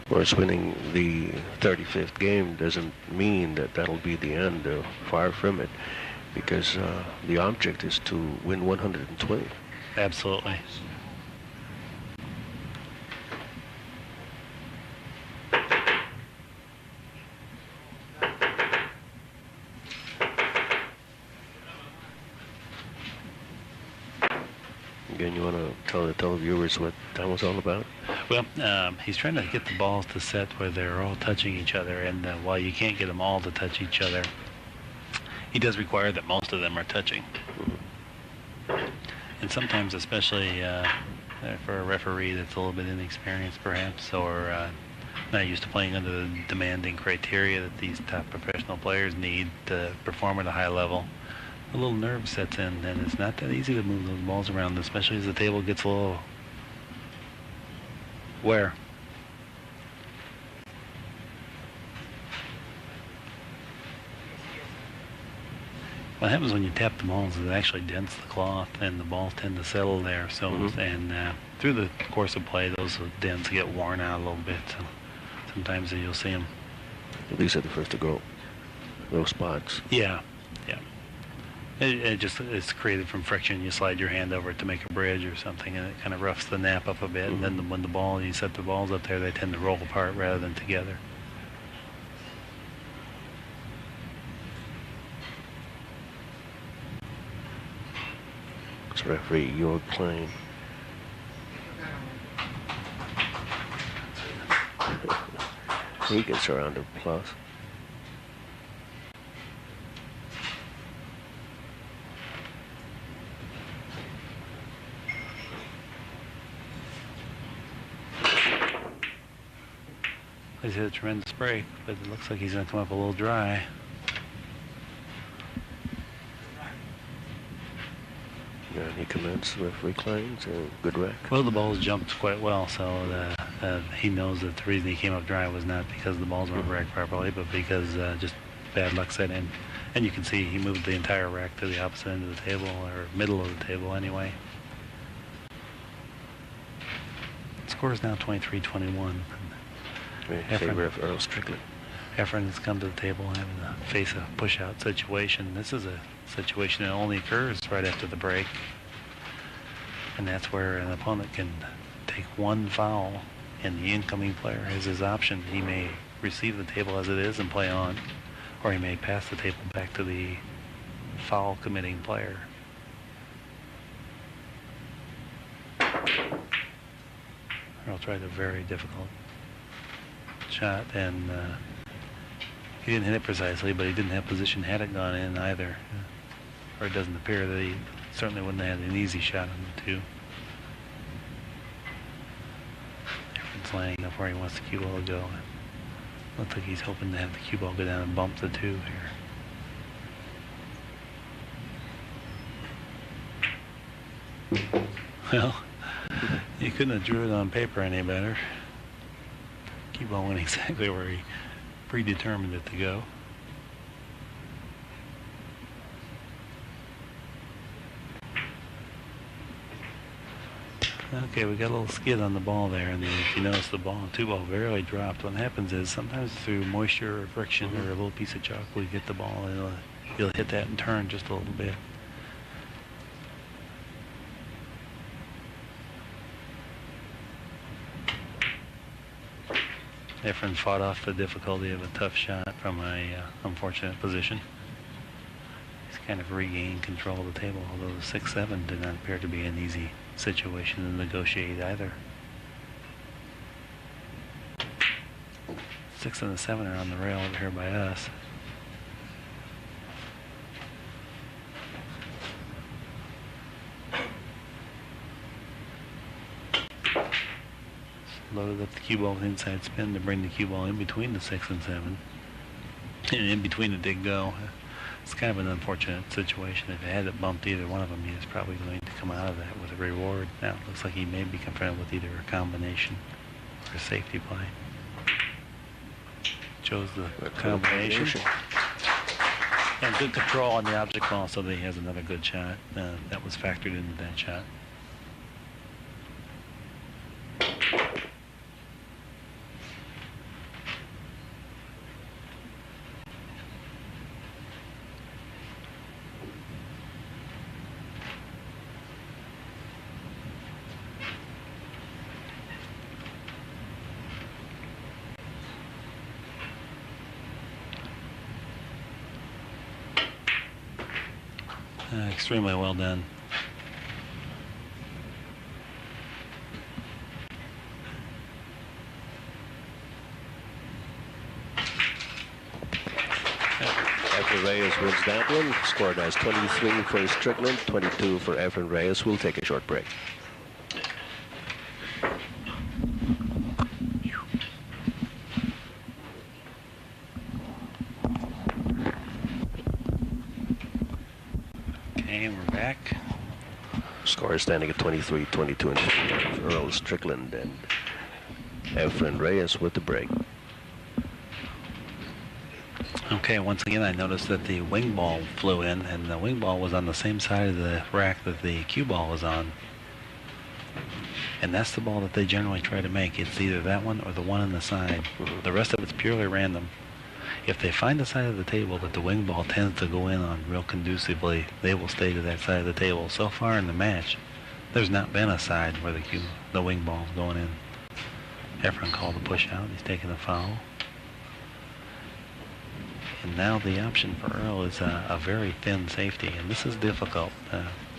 Of course, winning the 35th game doesn't mean that that'll be the end. Far from it, because the object is to win 120. Absolutely. Again, you want to tell the televiewers what that was all about? Well, he's trying to get the balls to set where they're all touching each other, and while you can't get them all to touch each other, he does require that most of them are touching. And sometimes, especially for a referee that's a little bit inexperienced perhaps, or not used to playing under the demanding criteria that these top professional players need to perform at a high level, a little nerve sets in, and it's not that easy to move those balls around, especially as the table gets a little wear. What happens when you tap the balls is it actually dents the cloth, and the balls tend to settle there. So, and through the course of play, those dents get worn out a little bit. So sometimes you'll see them. These are the first to go. Those spots. Yeah, yeah. It's created from friction. You slide your hand over it to make a bridge or something, and it kind of roughs the nap up a bit. And then when you set the balls up there, they tend to roll apart rather than together. It's referee Earl Strickland. He gets around a plus. He's hit a tremendous break, but it looks like he's going to come up a little dry. And he commenced referee claims a good rack. Well, the balls jumped quite well, so he knows that the reason he came up dry was not because the balls weren't racked properly, but because just bad luck set in. And you can see he moved the entire rack to the opposite end of the table, or middle of the table anyway. The score is now 23-21. In favor of Earl Strickland. Efren has come to the table having to face a push-out situation. This is a situation that only occurs right after the break. And that's where an opponent can take one foul and the incoming player has his option. He may receive the table as it is and play on, or he may pass the table back to the foul committing player. Earl tried a very difficult shot, and he didn't hit it precisely, but he didn't have position had it gone in either. Or it doesn't appear that he certainly wouldn't have had an easy shot on the two. Efren's lining up where he wants the cue ball to go. Looks like he's hoping to have the cue ball go down and bump the two here. Well, you couldn't have drew it on paper any better. Cue ball went exactly where he predetermined it to go. Okay, we got a little skid on the ball there, and if you notice the two ball barely dropped. What happens is sometimes through moisture or friction or a little piece of chalk, we get the ball, and you'll hit that and turn just a little bit. Efren fought off the difficulty of a tough shot from a unfortunate position. He's kind of regained control of the table, although the 6-7 did not appear to be an easy situation to negotiate either. 6 and the 7 are on the rail over here by us. Loaded up the cue ball with inside spin to bring the cue ball in between the 6 and 7. And in between it did go. It's kind of an unfortunate situation. If it had it bumped either one of them, he was probably going to come out of that with a reward. Now it looks like he may be confronted with either a combination or a safety play. Chose the combination. And good control on the object ball, so that he has another good shot. That was factored into that shot. Extremely well done. Efren Reyes wins that one. Scored as 23 for Strickland, 22 for Efren Reyes. We'll take a short break. Okay, we're back. Score is standing at 23, 22, and 50 for Earl Strickland and Efren Reyes with the break. Okay, once again I noticed that the wing ball flew in, and the wing ball was on the same side of the rack that the cue ball was on. And that's the ball that they generally try to make. It's either that one or the one on the side. The rest of it's purely random. If they find the side of the table that the wing ball tends to go in on real conducively, they will stay to that side of the table. So far in the match, there's not been a side where the wing ball's going in. Efren called the push out. He's taking a foul. And now the option for Earl is a very thin safety, and this is difficult.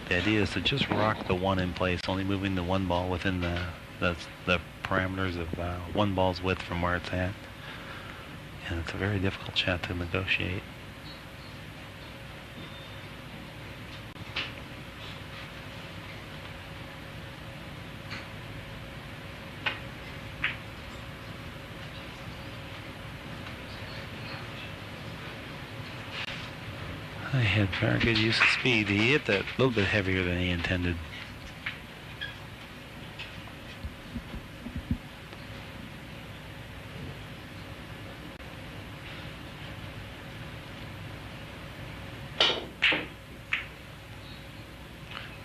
The idea is to just rock the one in place, only moving the one ball within the parameters of one ball's width from where it's at. And it's a very difficult shot to negotiate. I had very good use of speed. He hit that a little bit heavier than he intended.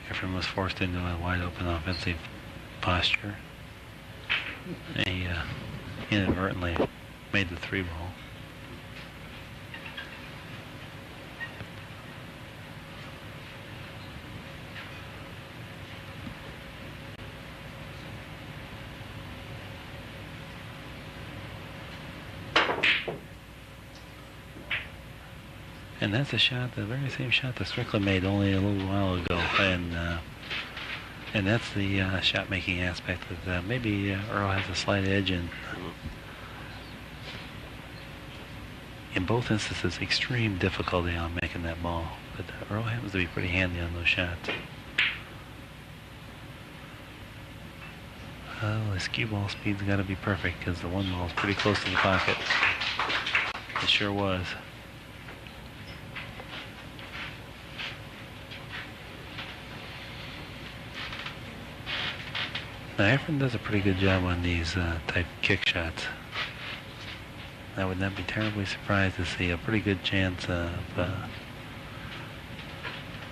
Efren was forced into a wide open offensive posture. He inadvertently made the 3 ball. And that's a shot, the very same shot that Strickland made only a little while ago, and that's the shot-making aspect that maybe Earl has a slight edge in. In both instances, extreme difficulty on making that ball, but Earl happens to be pretty handy on those shots. Well, his cue ball speed's got to be perfect because the one ball's pretty close to the pocket. It sure was. Now, Efren does a pretty good job on these type kick shots. I would not be terribly surprised to see a pretty good chance of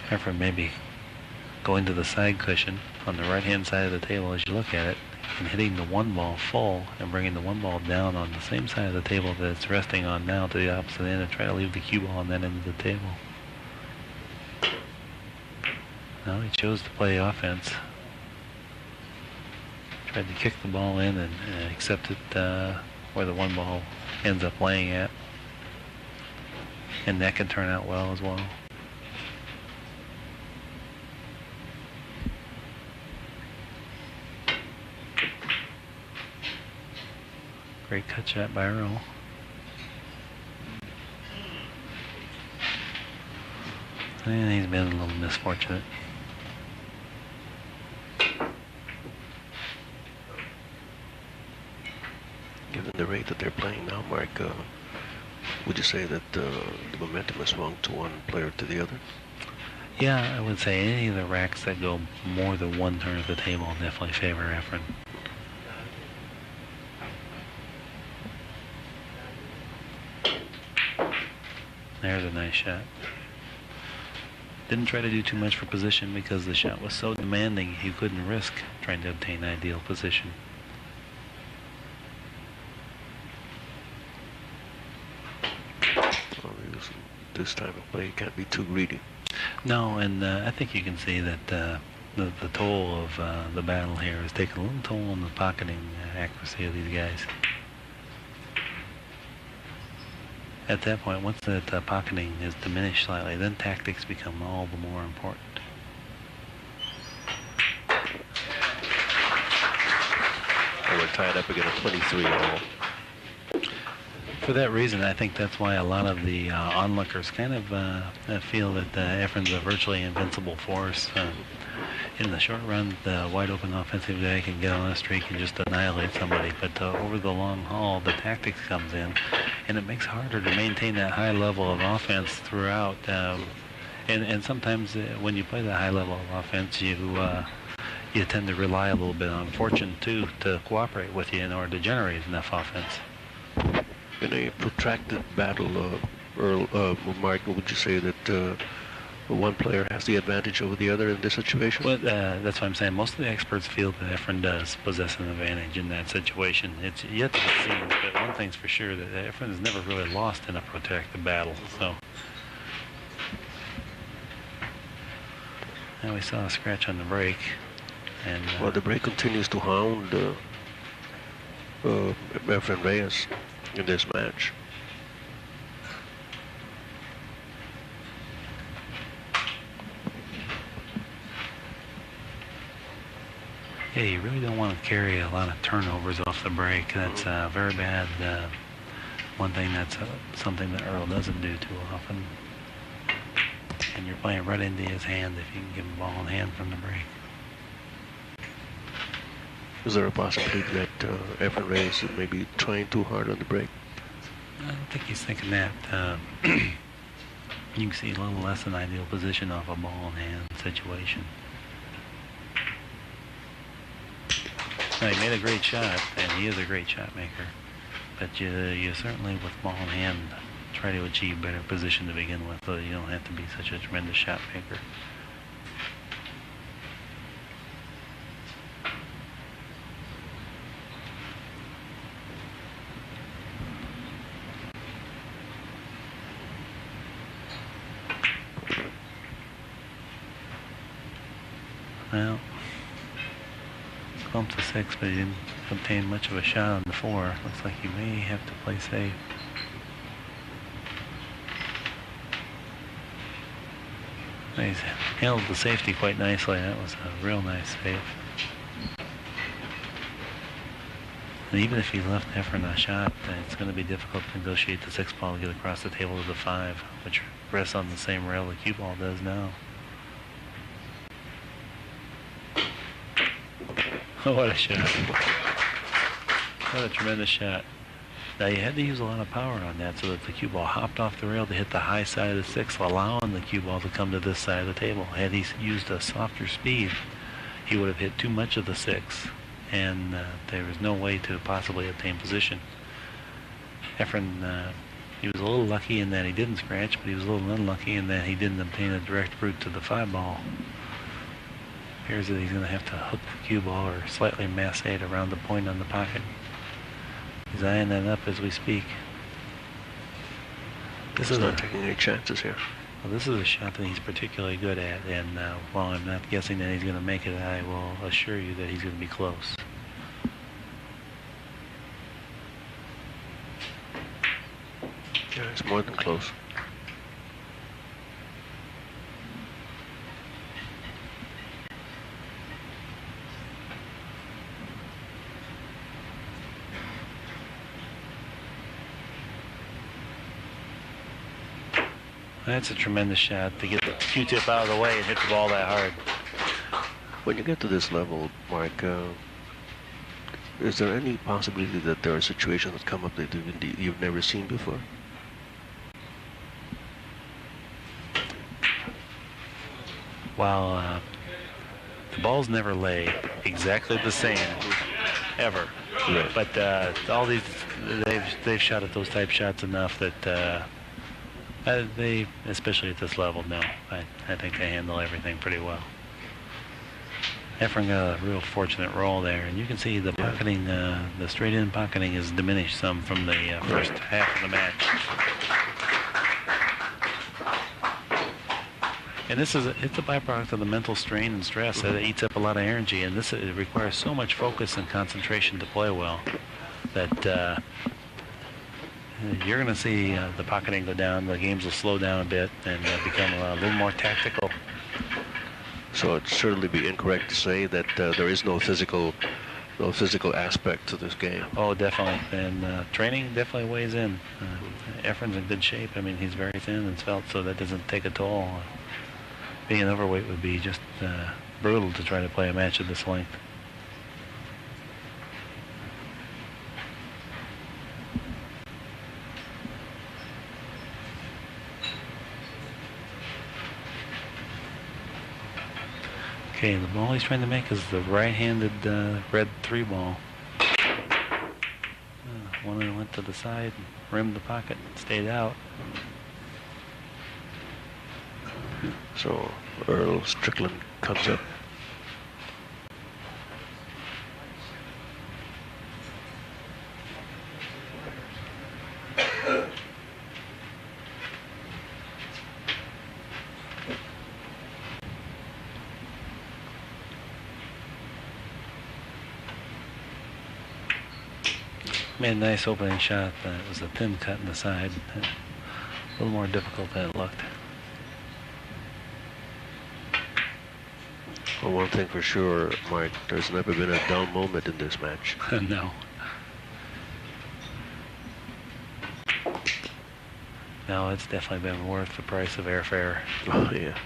Efren maybe going to the side cushion on the right-hand side of the table as you look at it and hitting the one ball full and bringing the one ball down on the same side of the table that it's resting on now to the opposite end and try to leave the cue ball on that end of the table. No, he chose to play offense. Tried to kick the ball in and accept it where the one ball ends up laying at. And that can turn out well as well. Great cut shot by Earl. And he's been a little misfortunate. Given the rate that they're playing now, Mark, would you say that the momentum has swung to one player to the other? Yeah, I would say any of the racks that go more than one turn of the table definitely favor Efren. There's a nice shot. Didn't try to do too much for position because the shot was so demanding he couldn't risk trying to obtain ideal position. This type of play can't be too greedy. No, and I think you can see that the toll of the battle here has taken a little toll on the pocketing accuracy of these guys. at that point, once that pocketing is diminished slightly, then tactics become all the more important. And we're tied up again at 23 all. For that reason, I think that's why a lot of the onlookers kind of feel that Efren's a virtually invincible force. In the short run, the wide open offensive guy can get on a streak and just annihilate somebody. But over the long haul, the tactics comes in, and it makes it harder to maintain that high level of offense throughout. And sometimes when you play that high level of offense, you tend to rely a little bit on fortune too to cooperate with you in order to generate enough offense. In a protracted battle, Earl, Mark, would you say that one player has the advantage over the other in this situation? Well, that's what I'm saying. Most of the experts feel that Efren does possess an advantage in that situation. It's yet to be seen, but one thing's for sure, that Efren has never really lost in a protracted battle. So now we saw a scratch on the break. And well, the break continues to hound Efren Reyes in this match. Yeah, you really don't want to carry a lot of turnovers off the break. That's very bad. One thing that's something that Earl doesn't do too often. And you're playing right into his hand if you can give him ball in hand from the break. Is there a possibility that Efren Reyes is maybe trying too hard on the break? I don't think he's thinking that. You can see a little less than ideal position off a ball in hand situation. Now, he made a great shot, and he is a great shot maker. But you certainly, with ball in hand, try to achieve better position to begin with, so you don't have to be such a tremendous shot maker. Well, bumped to 6, but he didn't obtain much of a shot on the 4. Looks like he may have to play safe. He's handled the safety quite nicely. That was a real nice save. And even if he left Efren a shot, it's going to be difficult to negotiate the 6 ball to get across the table to the 5, which rests on the same rail the cue ball does now. Oh, what a shot. What a tremendous shot. Now, you had to use a lot of power on that so that the cue ball hopped off the rail to hit the high side of the 6, allowing the cue ball to come to this side of the table. Had he used a softer speed, he would have hit too much of the 6, and there was no way to possibly obtain position. Efren, he was a little lucky in that he didn't scratch, but he was a little unlucky in that he didn't obtain a direct route to the 5 ball. Appears that he's going to have to hook the cue ball or slightly massate it around the point on the pocket. He's eyeing that up as we speak. This is not taking any chances here. Well, this is a shot that he's particularly good at, and while I'm not guessing that he's going to make it, I will assure you that he's going to be close. Yeah, it's more than close. That's a tremendous shot to get the Q-tip out of the way and hit the ball that hard. When you get to this level, Mark, is there any possibility that there are situations that come up that you've never seen before? While the balls never lay exactly the same, ever. Right. But all these, they've shot at those type shots enough that they, especially at this level, no. I think they handle everything pretty well. Efren got a real fortunate roll there, and you can see the pocketing, the straight-in pocketing is diminished some from the first half of the match. And it's a byproduct of the mental strain and stress that eats up a lot of energy, and it requires so much focus and concentration to play well that you're going to see the pocketing go down. The games will slow down a bit and become a little more tactical. So it'd certainly be incorrect to say that there is no physical aspect to this game. Oh, definitely. And training definitely weighs in. Efren's in good shape. I mean, he's very thin and svelte, so that doesn't take a toll. Being overweight would be just brutal to try to play a match of this length. Okay, the ball he's trying to make is the right-handed red 3 ball. One of them went to the side, rimmed the pocket, stayed out. So Earl Strickland comes up. Made a nice opening shot. It was a thin cut in the side. A little more difficult than it looked. Well, one thing for sure, Mike, there's never been a down moment in this match. No. No, it's definitely been worth the price of airfare. Oh, yeah.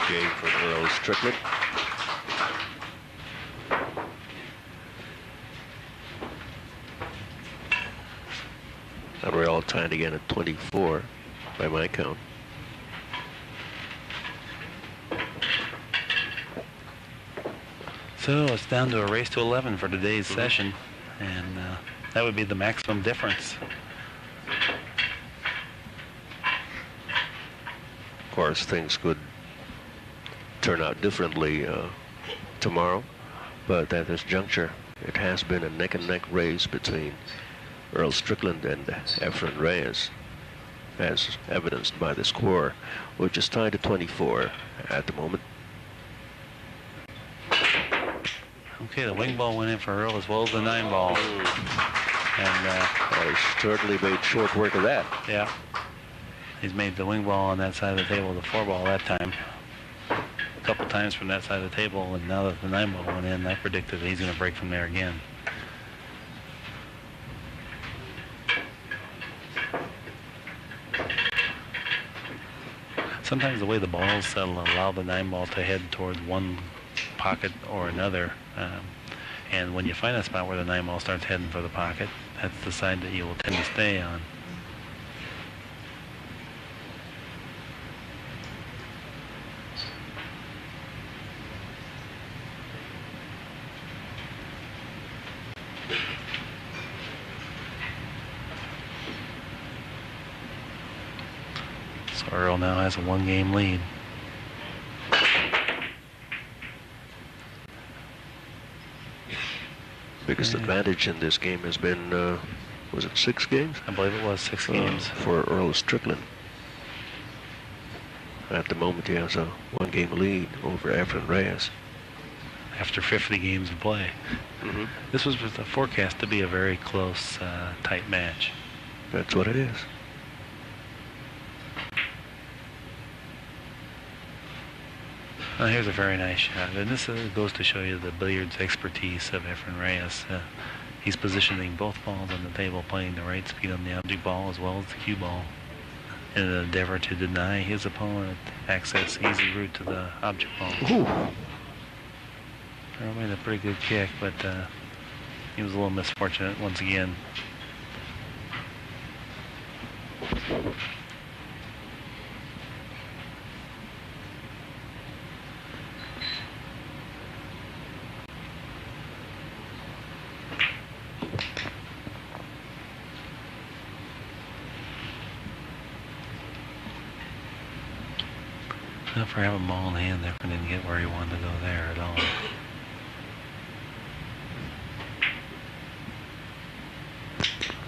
Game for Earl Strickland. And we're all tied again at 24 by my count. So it's down to a race to 11 for today's session, and that would be the maximum difference. Of course, things could turn out differently tomorrow, but at this juncture, it has been a neck-and-neck race between Earl Strickland and Efren Reyes, as evidenced by the score, which is tied at 24 at the moment. Okay, the wing ball went in for Earl as well as the 9 ball. And He certainly made short work of that. yeah, he's made the wing ball on that side of the table the 4 ball that time. A couple times from that side of the table, and now that the 9 ball went in, I predicted that he's going to break from there again. Sometimes the way the balls settle allow the 9 ball to head towards one pocket or another. And when you find a spot where the 9 ball starts heading for the pocket, that's the side that you will tend to stay on. So Earl now has a 1-game lead. Biggest advantage in this game has been, was it 6 games? I believe it was 6 games. For Earl Strickland. At the moment, he has a 1-game lead over Efren Reyes. After 50 games of play. This was forecast to be a very close, tight match. That's what it is. Here's a very nice shot, and this goes to show you the billiards expertise of Efren Reyes. He's positioning both balls on the table, playing the right speed on the object ball as well as the cue ball, in an endeavor to deny his opponent access easy route to the object ball. Earl made a pretty good kick, but he was a little misfortunate once again. Well, for having a ball in hand, Efren didn't get where he wanted to go there at all.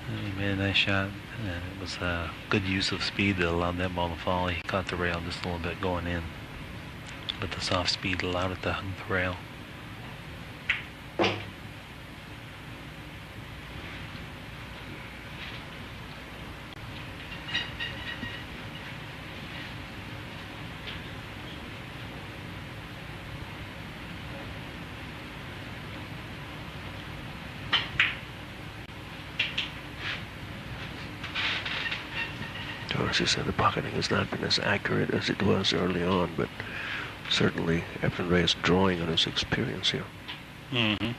And he made a nice shot, and it was a good use of speed that allowed that ball to fall. He caught the rail just a little bit going in, but the soft speed allowed it to hug the rail. As you said, the pocketing has not been as accurate as it was early on, but certainly Efren Reyes drawing on his experience here. Mm-hmm.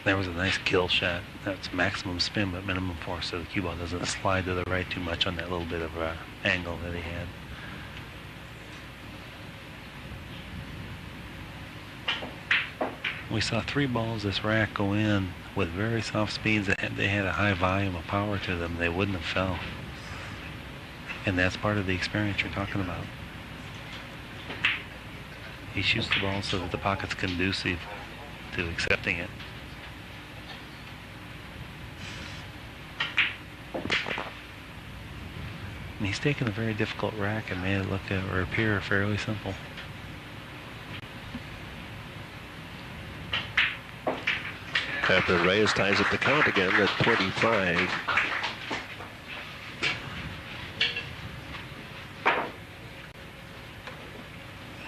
There was a nice kill shot. That's maximum spin, but minimum force, so the cue ball doesn't slide to the right too much on that little bit of angle that he had. We saw 3 balls this rack go in with very soft speeds. They had a high volume of power to them. They wouldn't have fell. And that's part of the experience you're talking about. He shoots the ball so that the pocket's conducive to accepting it. And he's taken a very difficult rack and made it look or appear fairly simple. Efren Reyes ties up the count again at 25.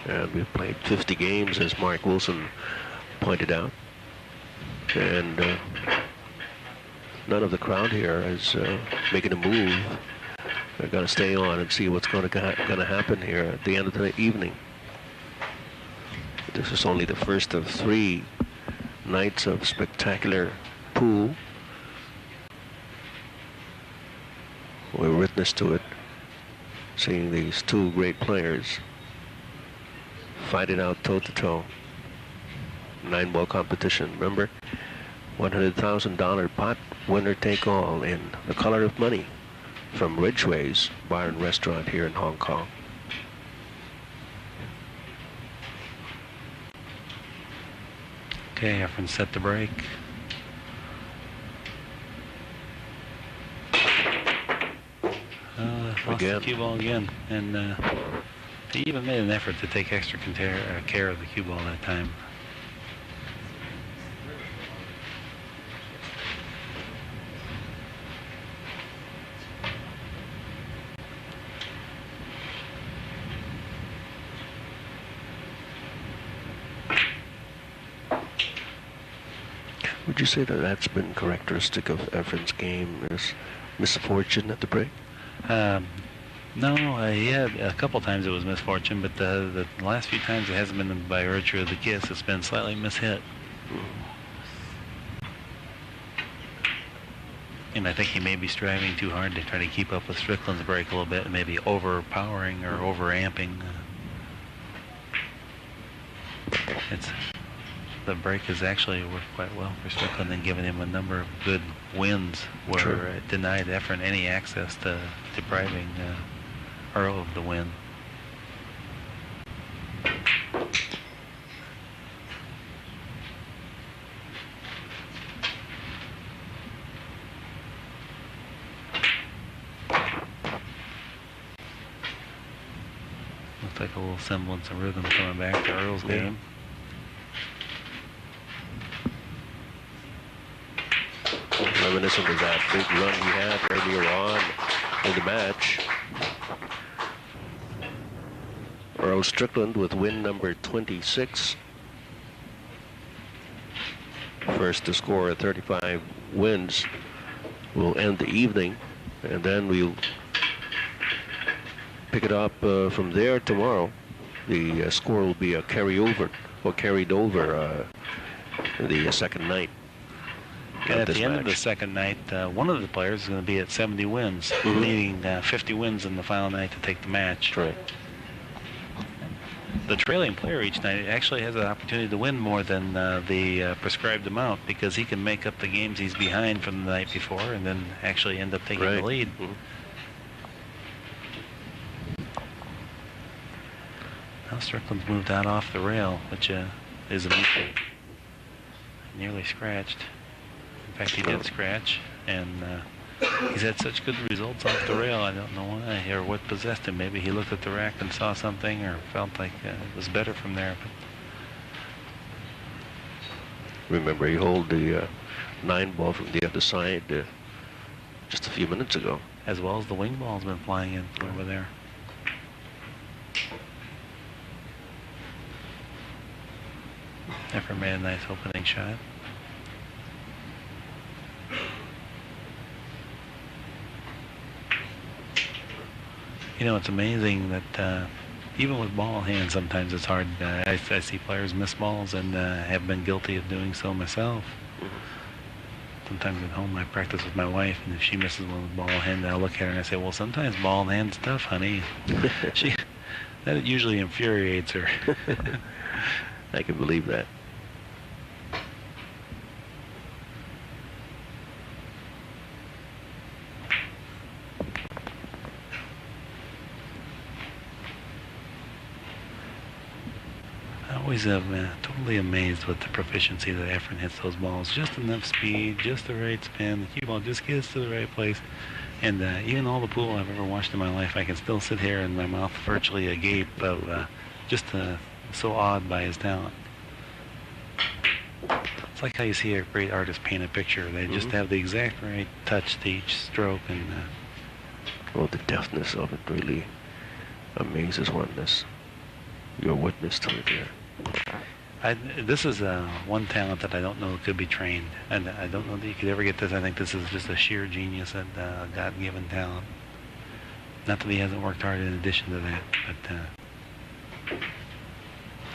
And we've played 50 games, as Mark Wilson pointed out. And none of the crowd here is making a move. They're going to stay on and see what's going to happen here at the end of the evening. This is only the first of 3 nights of spectacular pool. We're witness to it, seeing these 2 great players fight it out toe-to-toe. 9-ball competition, remember? $100,000 pot, winner take all in the color of money from Ridgeway's Bar and Restaurant here in Hong Kong. Okay, Efren set the break. Lost the cue ball again, and he even made an effort to take extra care of the cue ball that time. Would you say that that's been characteristic of Efren's game, is misfortune at the break? No, he had a couple times it was misfortune, but the last few times it hasn't been by virtue of the kiss. It's been slightly mishit. And I think he may be striving too hard to try to keep up with Strickland's break a little bit and maybe overpowering or overamping. The break has actually worked quite well for Strickland and given him a number of good wins where it denied Efren any access to depriving Earl of the win. Looks like a little semblance of rhythm coming back to Earl's game. Reminiscent of that big run he had earlier on in the match. Earl Strickland with win number 26. First to score at 35 wins will end the evening, and then we'll pick it up from there tomorrow. The score will be a carryover or carried over the second night. And at the end of the second night, one of the players is going to be at 70 wins, needing 50 wins in the final night to take the match. Right. the trailing player each night actually has an opportunity to win more than the prescribed amount, because he can make up the games he's behind from the night before and then actually end up taking the lead. Mm-hmm. Now Strickland's moved out off the rail, which is a mistake. Nearly scratched. In fact, he did scratch, and he's had such good results off the rail. I don't know why or what possessed him. Maybe he looked at the rack and saw something, or felt like it was better from there. But Remember, he held the 9 ball from the other side just a few minutes ago. As well as the wing ball's been flying in from over there. Efren made a nice opening shot. You know, it's amazing that even with ball hands, sometimes it's hard. I see players miss balls, and have been guilty of doing so myself. Sometimes at home I practice with my wife, and if she misses one with ball hand, I'll look at her and I say, well, sometimes ball in hand's tough, honey. That usually infuriates her. I can believe that. I always am totally amazed with the proficiency that Efren hits those balls. Just enough speed, just the right spin. The cue ball just gets to the right place. And even all the pool I've ever watched in my life, I can still sit here and my mouth virtually agape of just so awed by his talent. It's like how you see a great artist paint a picture. They just have the exact right touch to each stroke. And well, the deftness of it really amazes one. You're a witness to it here. This is one talent that I don't know could be trained, and I don't know that you could ever get this. I think this is just a sheer genius and God-given talent. Not that he hasn't worked hard in addition to that, but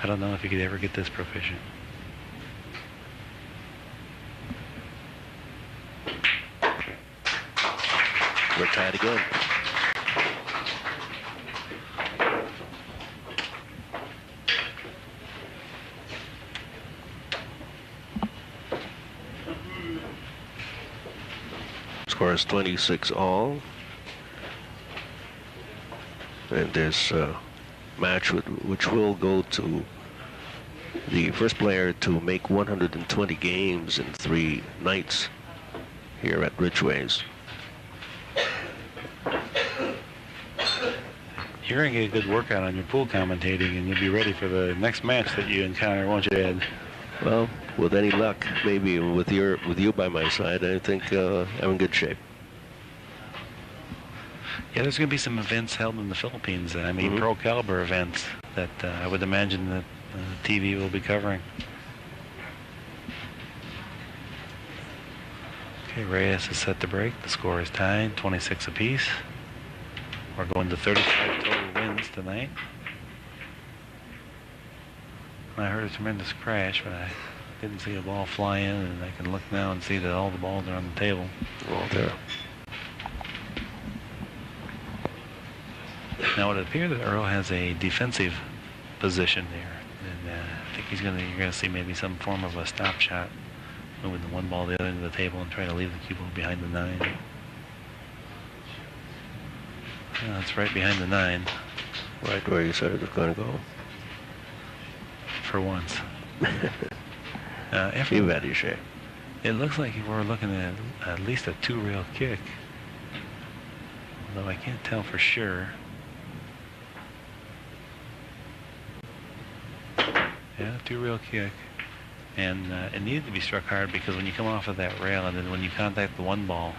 I don't know if you could ever get this proficient. We're tied again. Score is 26 all. And this match which will go to the first player to make 120 games in 3 nights here at Ridgway's. You're going to get a good workout on your pool commentating, and you'll be ready for the next match that you encounter, won't you, Ed? Well, with any luck, maybe with you by my side, I think I'm in good shape. Yeah, there's going to be some events held in the Philippines. I mean, pro caliber events that I would imagine that TV will be covering. Okay, Reyes is set to break. The score is tied, 26 apiece. We're going to 35 total wins tonight. I heard a tremendous crash, but I didn't see a ball fly in, and I can look now and see that all the balls are on the table. All there. Now it appears that Earl has a defensive position there, and I think you're going to see maybe some form of a stop shot, moving the one ball the other end of the table and trying to leave the cue ball behind the 9. That's right behind the 9. Right where you said it was going to go. For once. You've had your share. It looks like we're looking at least a 2-rail kick, although I can't tell for sure. Yeah, 2-rail kick. And it needed to be struck hard, because when you come off of that rail and then when you contact the one ball,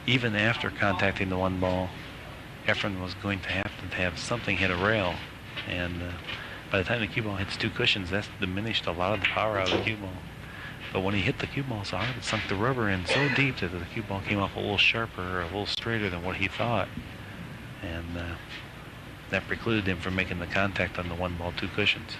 even after contacting the one ball, Efren was going to have something hit a rail. And by the time the cue ball hits 2 cushions, that's diminished a lot of the power out of the cue ball. But when he hit the cue ball so hard, it sunk the rubber in so deep that the cue ball came off a little sharper, or a little straighter than what he thought. And that precluded him from making the contact on the one ball 2 cushions.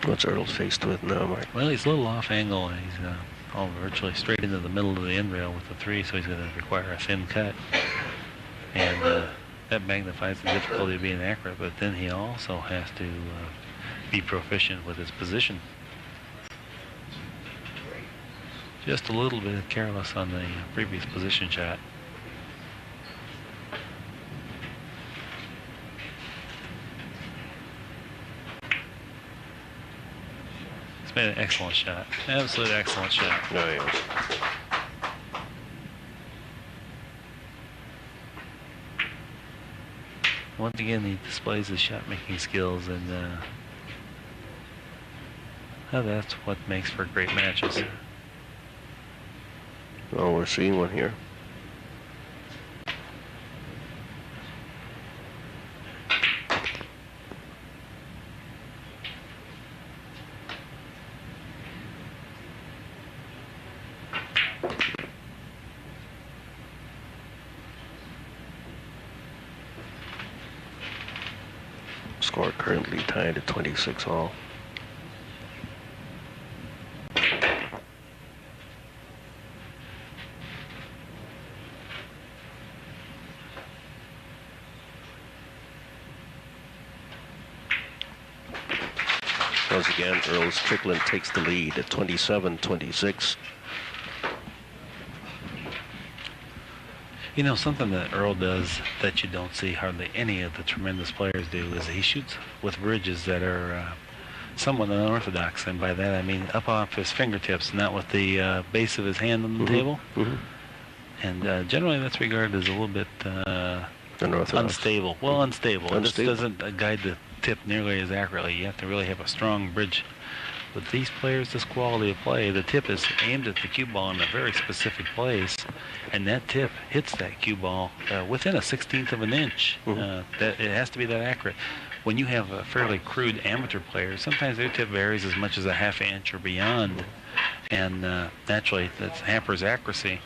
Well, What's Earl faced with now, Mark? Well, he's a little off angle. He's all virtually straight into the middle of the end rail with the 3, so he's going to require a thin cut. And that magnifies the difficulty of being accurate, but then he also has to be proficient with his position. Just a little bit careless on the previous position shot. He's made an excellent shot. Absolute excellent shot. Oh, yeah. Once again, he displays his shot-making skills, and that's what makes for great matches. Oh, we're seeing one here. Score currently tied at 26 all. Once again, Earl Strickland takes the lead at 27-26. You know, something that Earl does that you don't see hardly any of the tremendous players do is he shoots with bridges that are somewhat unorthodox, and by that I mean up off his fingertips, not with the base of his hand on the table. And generally that's regarded as a little bit unstable. Well, unstable. It just doesn't guide the tip nearly as accurately. You have to really have a strong bridge. With these players, this quality of play, the tip is aimed at the cue ball in a very specific place, and that tip hits that cue ball within a 1/16 of an inch. That it has to be that accurate. When you have a fairly crude amateur player, sometimes their tip varies as much as a ½ inch or beyond, and naturally that hampers accuracy.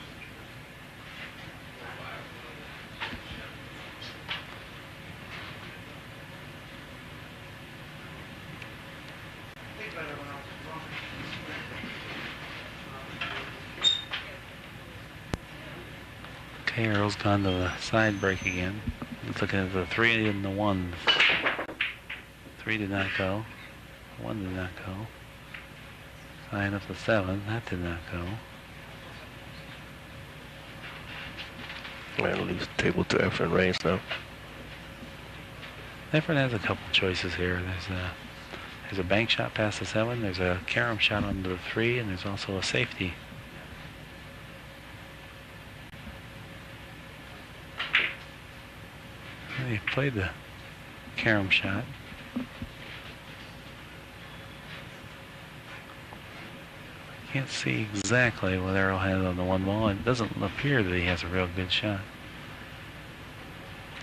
Okay, Earl's gone to the side break again. He's looking at the 3 and the 1. 3 did not go. 1 did not go. Line up the 7. That did not go. And leaves the table to Efren Reyes now. Efren has a couple choices here. There's a bank shot past the 7. There's a carom shot onto the 3, and there's also a safety. He played the carom shot. Can't see exactly what Earl has on the 1 ball. It doesn't appear that he has a real good shot.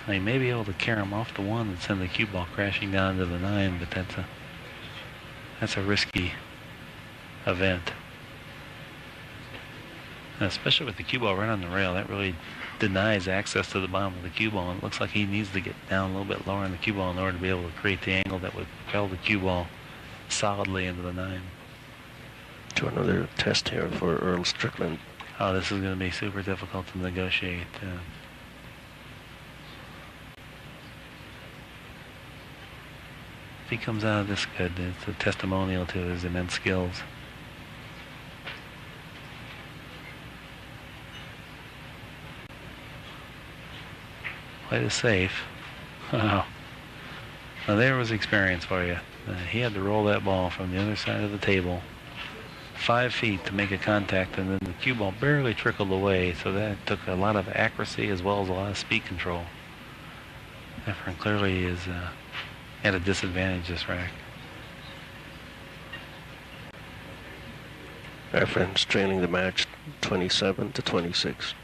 He may be able to carom off the 1 and send the cue ball crashing down to the 9, but that's a risky event. And especially with the cue ball right on the rail, that really denies access to the bottom of the cue ball, and it looks like he needs to get down a little bit lower on the cue ball in order to be able to create the angle that would propel the cue ball solidly into the 9. To another test here for Earl Strickland. Oh, this is going to be super difficult to negotiate. If he comes out of this good, it's a testimonial to his immense skills. Play the safe. Wow. Now there was experience for you. He had to roll that ball from the other side of the table 5 feet to make a contact, and then the cue ball barely trickled away, so that took a lot of accuracy as well as a lot of speed control. Efren clearly is at a disadvantage this rack. Efren's trailing the match 27-26.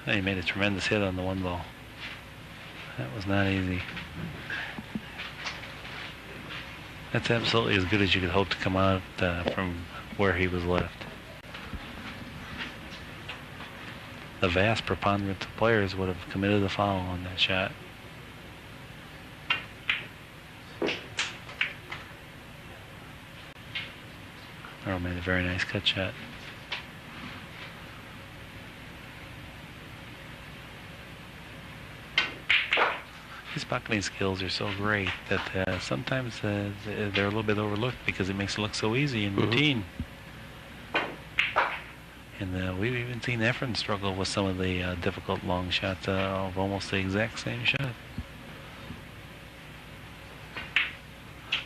He made a tremendous hit on the 1 ball. That was not easy. That's absolutely as good as you could hope to come out from where he was left. the vast preponderance of players would have committed a foul on that shot. Earl made a very nice cut shot. His pocketing skills are so great that sometimes they're a little bit overlooked because it makes it look so easy and routine. And we've even seen Efren struggle with some of the difficult long shots of almost the exact same shot.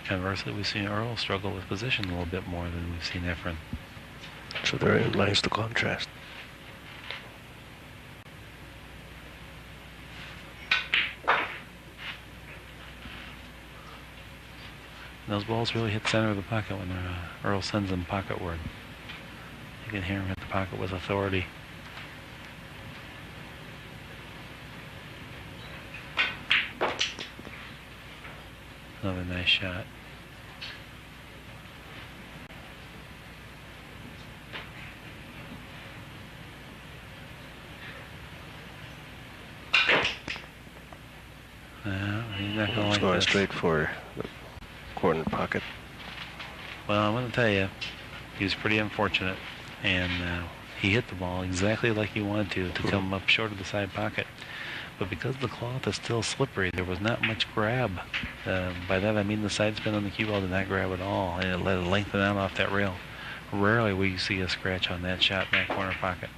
Conversely, we've seen Earl struggle with position a little bit more than we've seen Efren. So therein lies the contrast. And those balls really hit center of the pocket when Earl sends them pocketward. You can hear him hit the pocket with authority. Another nice shot. No, he's not going to like going this. Straight for the corner pocket. Well, I'm going to tell you, he was pretty unfortunate, and he hit the ball exactly like he wanted to come up short of the side pocket. But because the cloth is still slippery, there was not much grab. By that I mean the side spin on the cue ball did not grab at all, and it let it lengthen out off that rail. Rarely will you see a scratch on that shot in that corner pocket.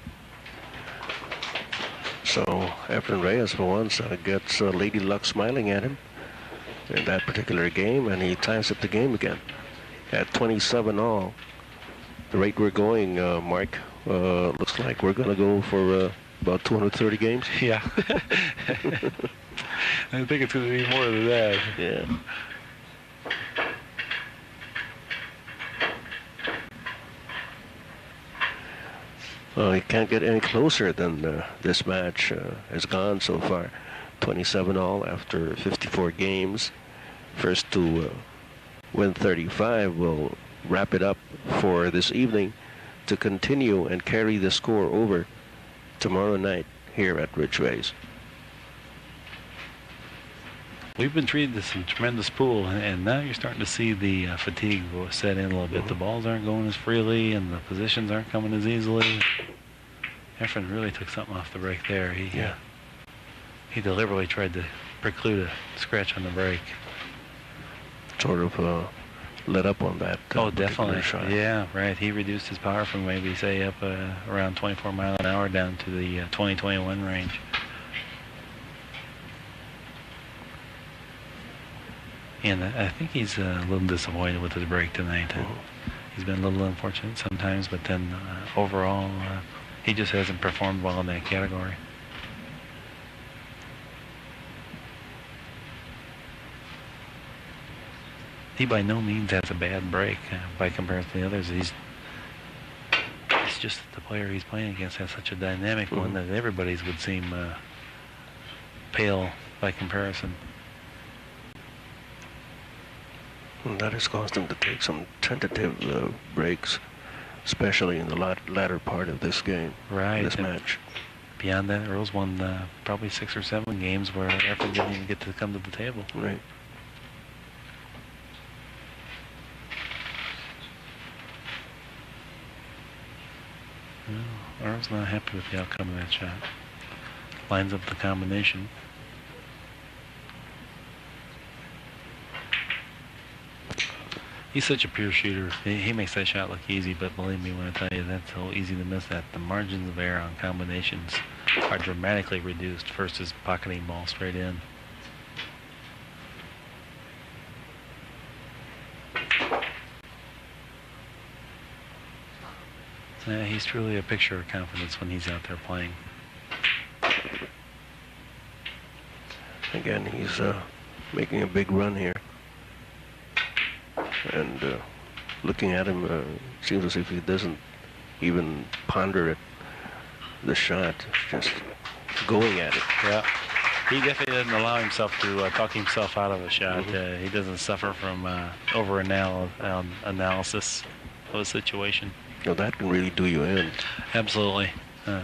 So Efren Reyes, for once, gets Lady Luck smiling at him in that particular game, and he ties up the game again at 27 all. The rate we're going, Mark, looks like we're going to go for about 230 games. Yeah. I think it's going to be more than that. Yeah. Well, you can't get any closer than this match has gone so far. 27 all after 54 games. First to win 35 will wrap it up for this evening to continue and carry the score over tomorrow night here at Ridgeways. We've been treated to some tremendous pool, and now you're starting to see the fatigue set in a little bit. The balls aren't going as freely, and the positions aren't coming as easily. Efren really took something off the break there. He deliberately tried to preclude a scratch on the break. Sort of let up on that. Oh, definitely. Shot. Yeah, right. He reduced his power from maybe, say, up around 24 mile an hour down to the 20-21 range. And I think he's a little disappointed with his break tonight. He's been a little unfortunate sometimes, but then overall, he just hasn't performed well in that category. He by no means has a bad break by comparison to the others. It's just that the player he's playing against has such a dynamic one that everybody's would seem pale by comparison. And that has caused him to take some tentative breaks, especially in the latter part of this game, right? This match. Beyond that, Earl's won probably 6 or 7 games where Efren didn't even get to come to the table. Right. Well, Earl's not happy with the outcome of that shot. Lines up the combination. He's such a pure shooter. He makes that shot look easy, but believe me when I tell you that's so easy to miss that. The margins of error on combinations are dramatically reduced versus pocketing ball straight in. Yeah, he's truly a picture of confidence when he's out there playing. Again, he's making a big run here. And looking at him, seems as if he doesn't even ponder it, the shot, just going at it. Yeah, he definitely doesn't allow himself to talk himself out of a shot. He doesn't suffer from over-analysis of a situation. You know, that can really do you in. Absolutely.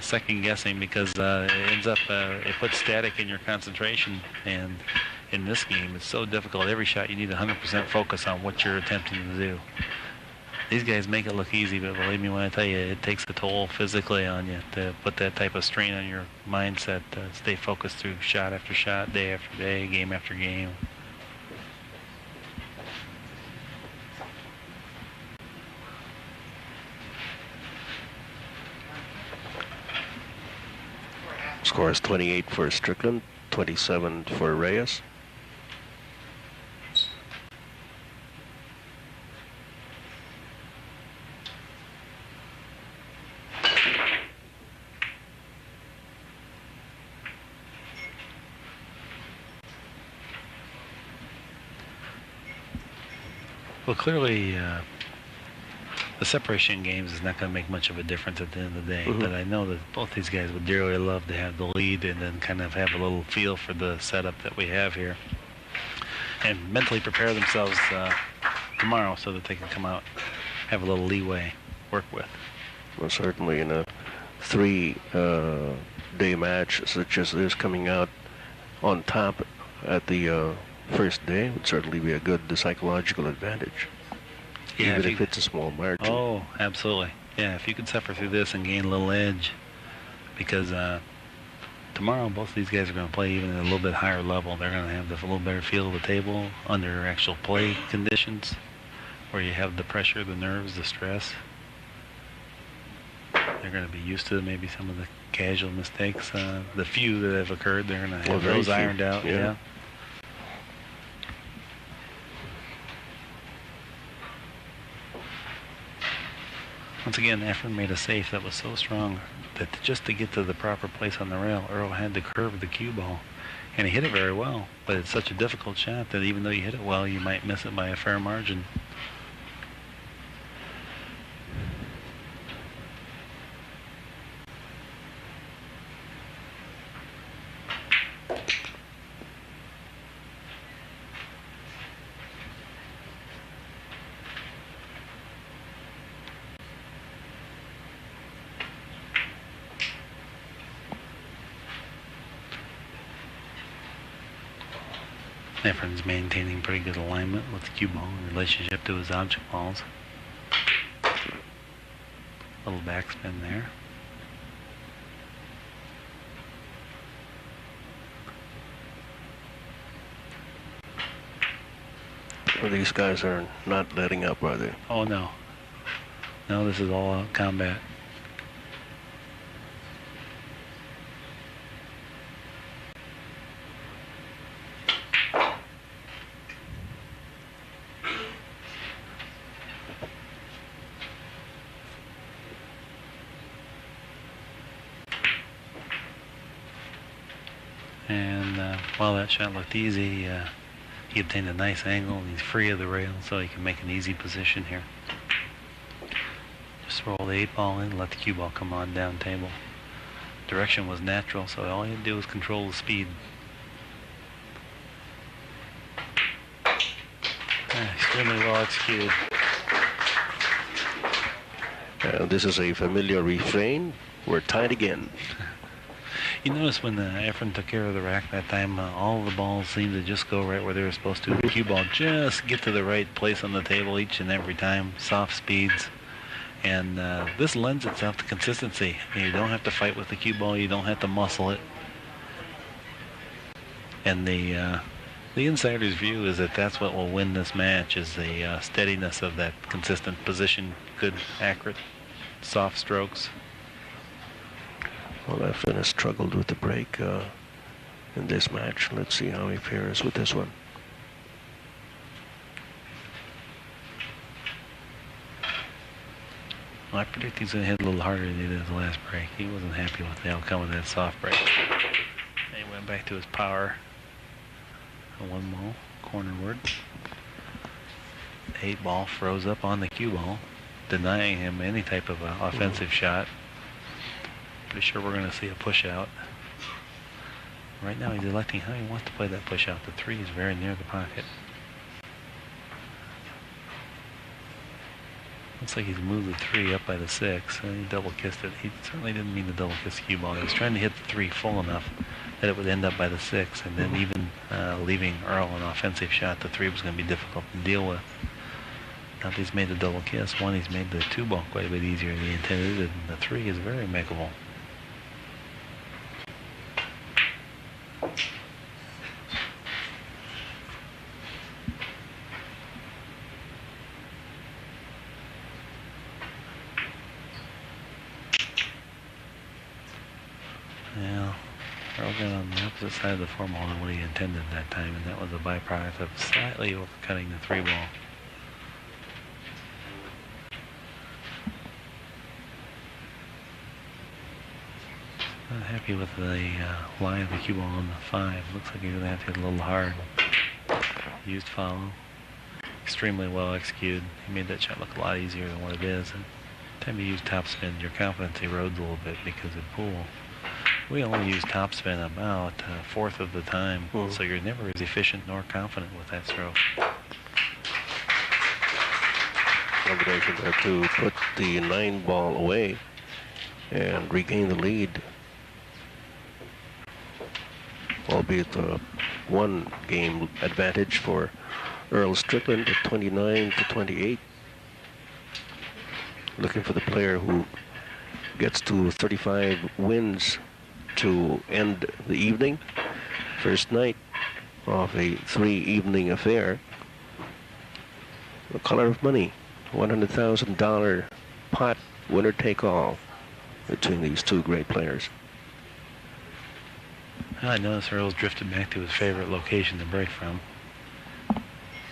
second guessing, because it ends up it puts static in your concentration, and in this game it's so difficult. Every shot you need 100% focus on what you're attempting to do. These guys make it look easy, but believe me when I tell you, it takes a toll physically on you to put that type of strain on your mindset to stay focused through shot after shot, day after day, game after game. Score is 28 for Strickland, 27 for Reyes. Well, clearly, the separation in games is not going to make much of a difference at the end of the day. But I know that both these guys would dearly love to have the lead and then kind of have a little feel for the setup that we have here, and mentally prepare themselves tomorrow so that they can come out, have a little leeway, work with. Well, certainly in a 3-day match such as this, coming out on top at the first day would certainly be a good psychological advantage, Yeah, even if it's a small margin. Oh, absolutely. Yeah, if you can suffer through this and gain a little edge, because tomorrow both of these guys are going to play even at a little bit higher level. They're going to have a little better feel of the table under actual play conditions, where you have the pressure, the nerves, the stress. They're going to be used to maybe some of the casual mistakes, the few that have occurred. They're going to have those ironed out. Yeah. Once again, Efren made a safe that was so strong that just to get to the proper place on the rail, Earl had to curve the cue ball. And he hit it very well, but it's such a difficult shot that even though you hit it well, you might miss it by a fair margin. Efren's maintaining pretty good alignment with the cue ball in relationship to his object balls. Little backspin there. Well, these guys are not letting up, are they? Oh no. No, this is all out combat. And while that shot looked easy, he obtained a nice angle and he's free of the rail, so he can make an easy position here. Just roll the 8-ball in, let the cue ball come on down table. Direction was natural, so all you had to do was control the speed. Extremely well executed. This is a familiar refrain. We're tied again. You notice when Efren took care of the rack that time, all the balls seemed to just go right where they were supposed to. The cue ball just get to the right place on the table each and every time. Soft speeds. And this lends itself to consistency. You don't have to fight with the cue ball. You don't have to muscle it. And the insider's view is that that's what will win this match, is the steadiness of that consistent position. Good, accurate, soft strokes. Well, Efren has struggled with the break in this match. Let's see how he fares with this one. Well, I predict he's going to hit a little harder than he did his last break. He wasn't happy with the outcome of that soft break. And he went back to his power. A 1-ball, cornerward. The 8-ball froze up on the cue ball, denying him any type of offensive shot. Pretty sure we're going to see a push out. Right now he's electing how he wants to play that push out. The 3 is very near the pocket. Looks like he's moved the 3 up by the 6, and he double kissed it. He certainly didn't mean to double kiss the cue ball. He was trying to hit the 3 full enough that it would end up by the 6, and then even leaving Earl an offensive shot, the 3 was going to be difficult to deal with. Now that he's made the double kiss, one, he's made the 2 ball quite a bit easier than he intended, and the 3 is very makeable. Yeah, Earl got on the opposite side of the 4 ball than what he intended that time, and that was a byproduct of slightly overcutting the 3 ball. Not happy with the line of the cue ball on the 5. Looks like he's going to have to hit a little hard. Used follow. Extremely well executed. He made that shot look a lot easier than what it is. And time you use topspin, your confidence erodes a little bit because of pool. We only use topspin about a fourth of the time, so you're never as efficient nor confident with that stroke. Combination there to put the 9 ball away and regain the lead. Albeit a 1 game advantage for Earl Strickland at 29-28. Looking for the player who gets to 35 wins to end the evening. First night of a 3-evening affair. The color of money, $100,000 pot, winner take all between these 2 great players. I notice Earl's drifted back to his favorite location to break from.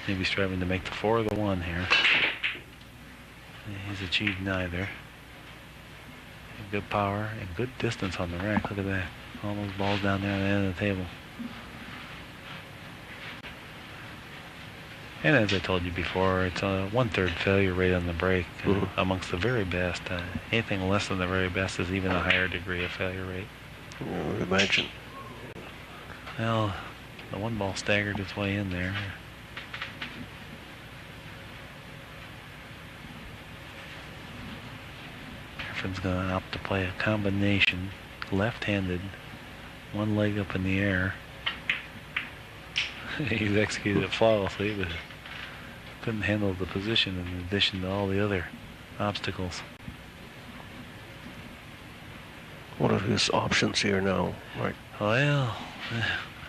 Maybe striving to make the 4 or the 1 here. He's achieved neither. Good power and good distance on the rack. Look at that. All those balls down there at the end of the table. And as I told you before, it's a 1/3 failure rate on the break amongst the very best. Anything less than the very best is even a higher degree of failure rate. I would imagine. Well, the 1 ball staggered its way in there. Efren's going to opt to play a combination, left-handed, 1 leg up in the air. He's executed it flawlessly, but couldn't handle the position in addition to all the other obstacles. What are his options here now, Mark? Well,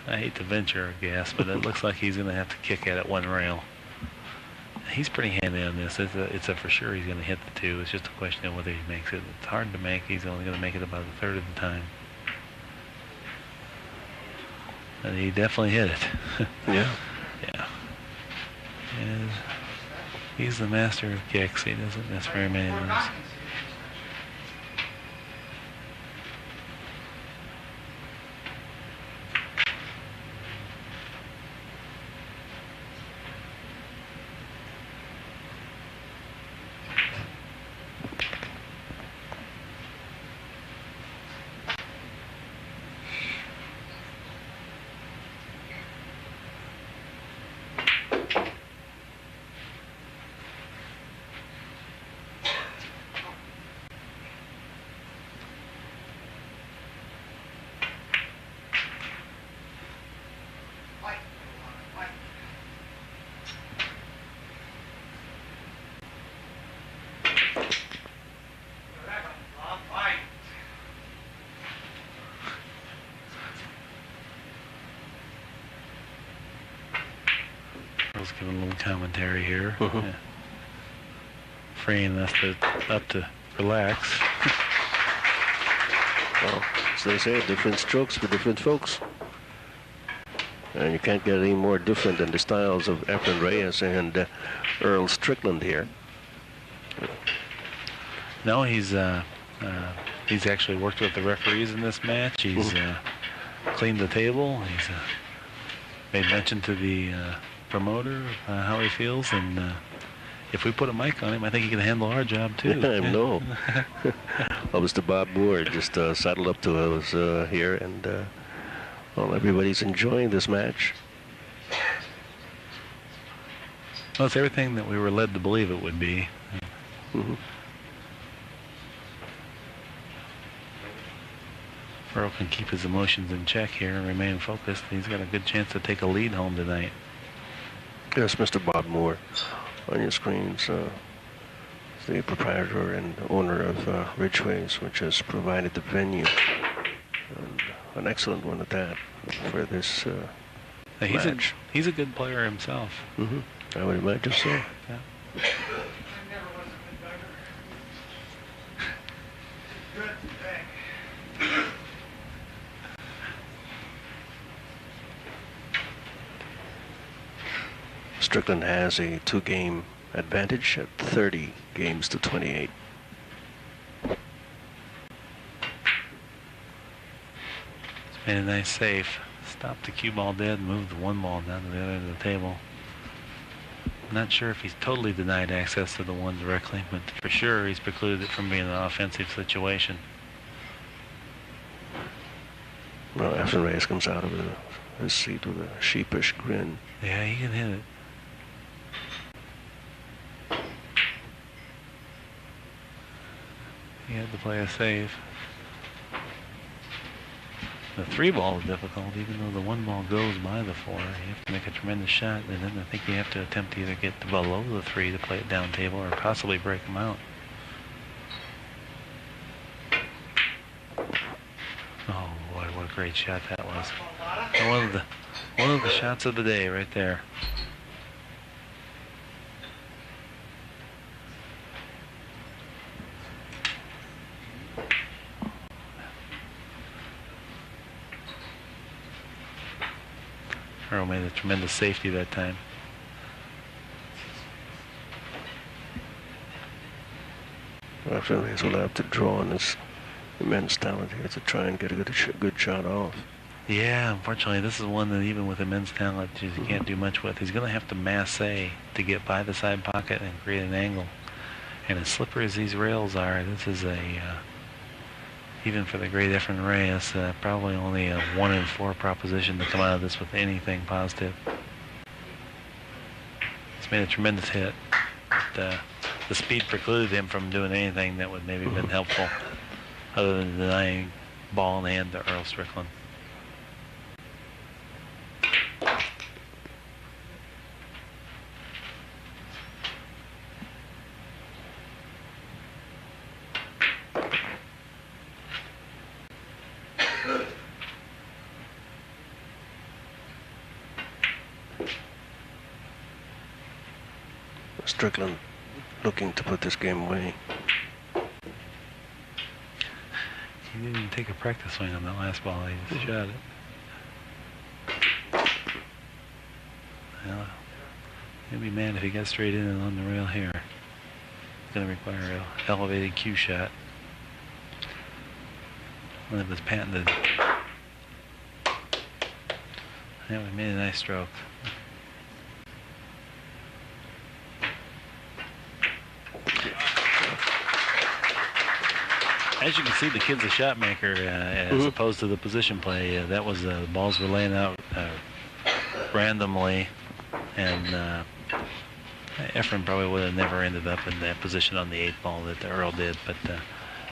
I hate to venture a guess, but it looks like he's going to have to kick at it 1 rail. He's pretty handy on this. It's a for sure he's going to hit the 2. It's just a question of whether he makes it. It's hard to make. He's only going to make it about 1/3 of the time. And he definitely hit it. Yeah. Yeah. And he's the master of kicks. He doesn't miss very many of those. Giving a little commentary here, freeing us up to relax. Well, as they say, different strokes for different folks. And you can't get any more different than the styles of Efren Reyes and Earl Strickland here. No, he's actually worked with the referees in this match. He's cleaned the table. He's made mention to the promoter how he feels, and if we put a mic on him, I think he can handle our job too. I know. Well, Mr. Bob Moore just saddled up to us here, and well, everybody's enjoying this match. Well, it's everything that we were led to believe it would be. Mhm. Earl can keep his emotions in check here and remain focused. He's got a good chance to take a lead home tonight. Yes, Mr. Bob Moore on your screens, the proprietor and owner of Ridgeways, which has provided the venue, and an excellent one at that, for this match. He's a good player himself. Mm-hmm. I would imagine so. Yeah. Strickland has a 2-game advantage at 30 games to 28. He's made a nice save. Stopped the cue ball dead, moved the 1 ball down to the other end of the table. Not sure if he's totally denied access to the 1 directly, but for sure he's precluded it from being an offensive situation. Well, Efren Reyes comes out of his seat with a sheepish grin. Yeah, he can hit it. He had to play a save. The 3 ball is difficult, even though the 1 ball goes by the 4. You have to make a tremendous shot, and then I think you have to attempt to either get below the 3 to play it down table or possibly break them out. Oh boy, what a great shot that was. And one of the shots of the day right there. Earl made a tremendous safety that time. Efren Reyes will have to draw on his immense talent here to try and get a good shot off. Yeah, unfortunately, this is one that even with immense talent, you can't do much with. He's going to have to masse to get by the side pocket and create an angle. And as slippery as these rails are, this is a, even for the great Efren Reyes, probably only a 1 in 4 proposition to come out of this with anything positive. He's made a tremendous hit. But, the speed precluded him from doing anything that would maybe have been helpful, other than denying ball in hand to Earl Strickland. Strickland looking to put this game away. He didn't even take a practice swing on that last ball. He just shot it. Well, he'll be mad if he got straight in and on the rail here. It's going to require an elevated cue shot. One of his patented. Yeah, we made a nice stroke. As you can see, the kid's a shot maker as opposed to the position play. That was the balls were laying out randomly, and Efren probably would have never ended up in that position on the 8 ball that Earl did. But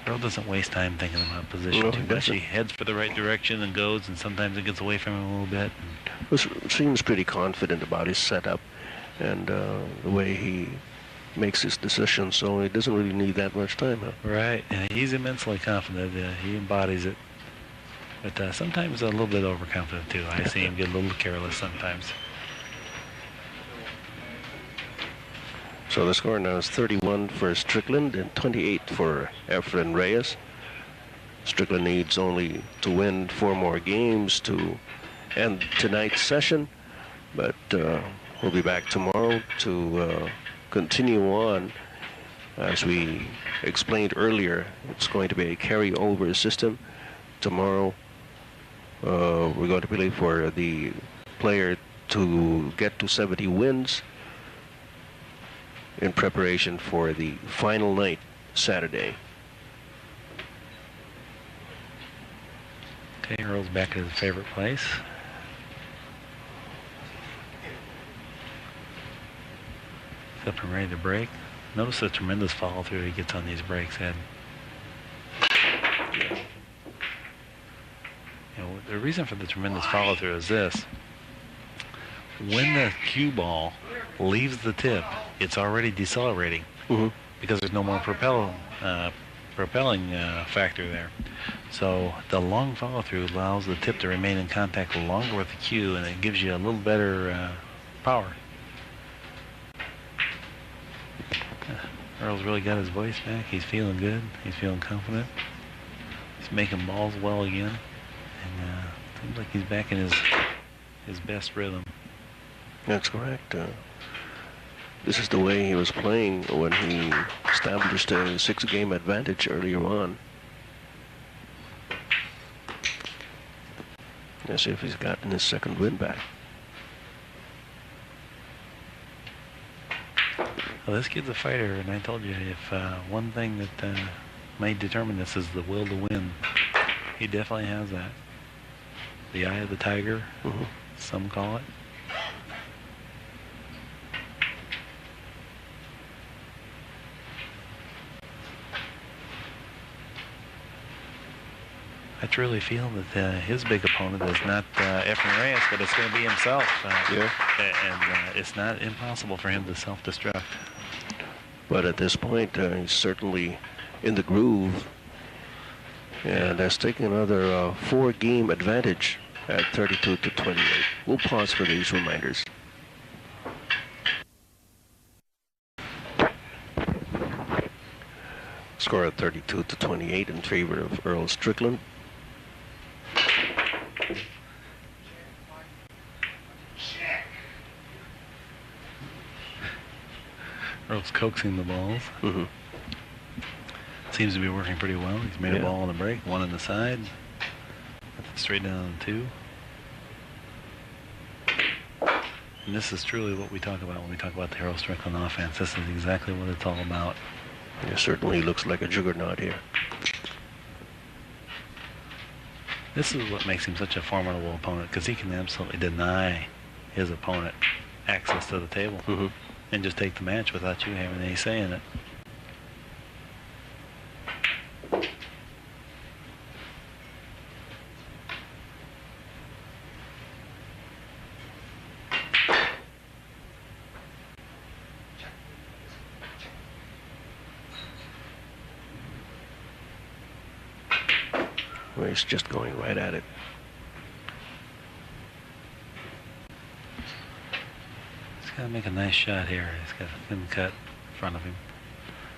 Earl doesn't waste time thinking about position too much. He heads for the right direction and goes, and sometimes it gets away from him a little bit. He seems pretty confident about his setup and the way he makes his decisions, so he doesn't really need that much time. Huh? Right, and he's immensely confident. He embodies it, but sometimes a little bit overconfident too. I see him get a little careless sometimes. So the score now is 31 for Strickland and 28 for Efren Reyes. Strickland needs only to win 4 more games to end tonight's session, but we'll be back tomorrow to continue on. As we explained earlier, it's going to be a carryover system. Tomorrow we're going to play for the player to get to 70 wins in preparation for the final night Saturday. Okay, Earl's back at his favorite place. Up and ready to break. Notice the tremendous follow through he gets on these breaks, Ed. You know, the reason for the tremendous follow through is this. When the cue ball leaves the tip, it's already decelerating because there's no more propelling factor there. So the long follow through allows the tip to remain in contact longer with the cue, and it gives you a little better power. Earl's really got his voice back. He's feeling good. He's feeling confident. He's making balls well again, and seems like he's back in his best rhythm. That's correct. This is the way he was playing when he established a 6-game advantage earlier on. Let's see if he's gotten his second win back. Well, this kid's a fighter, and I told you, if one thing that may determine this is the will to win, he definitely has that. The eye of the tiger, some call it. I truly feel that his big opponent is not Efren Reyes, but it's going to be himself. And it's not impossible for him to self-destruct. But at this point, he's certainly in the groove. And that's taking another 4-game advantage at 32-28. We'll pause for these reminders. Score at 32-28 in favor of Earl Strickland. Earl's coaxing the balls. Seems to be working pretty well. He's made a ball on the break, one on the side. Straight down on 2. And this is truly what we talk about when we talk about the Earl Strickland offense. This is exactly what it's all about. It certainly looks like a juggernaut here. This is what makes him such a formidable opponent, because he can absolutely deny his opponent access to the table and just take the match without you having any say in it. Well, he's just going right at it. He's got to make a nice shot here. He's got a thin cut in front of him.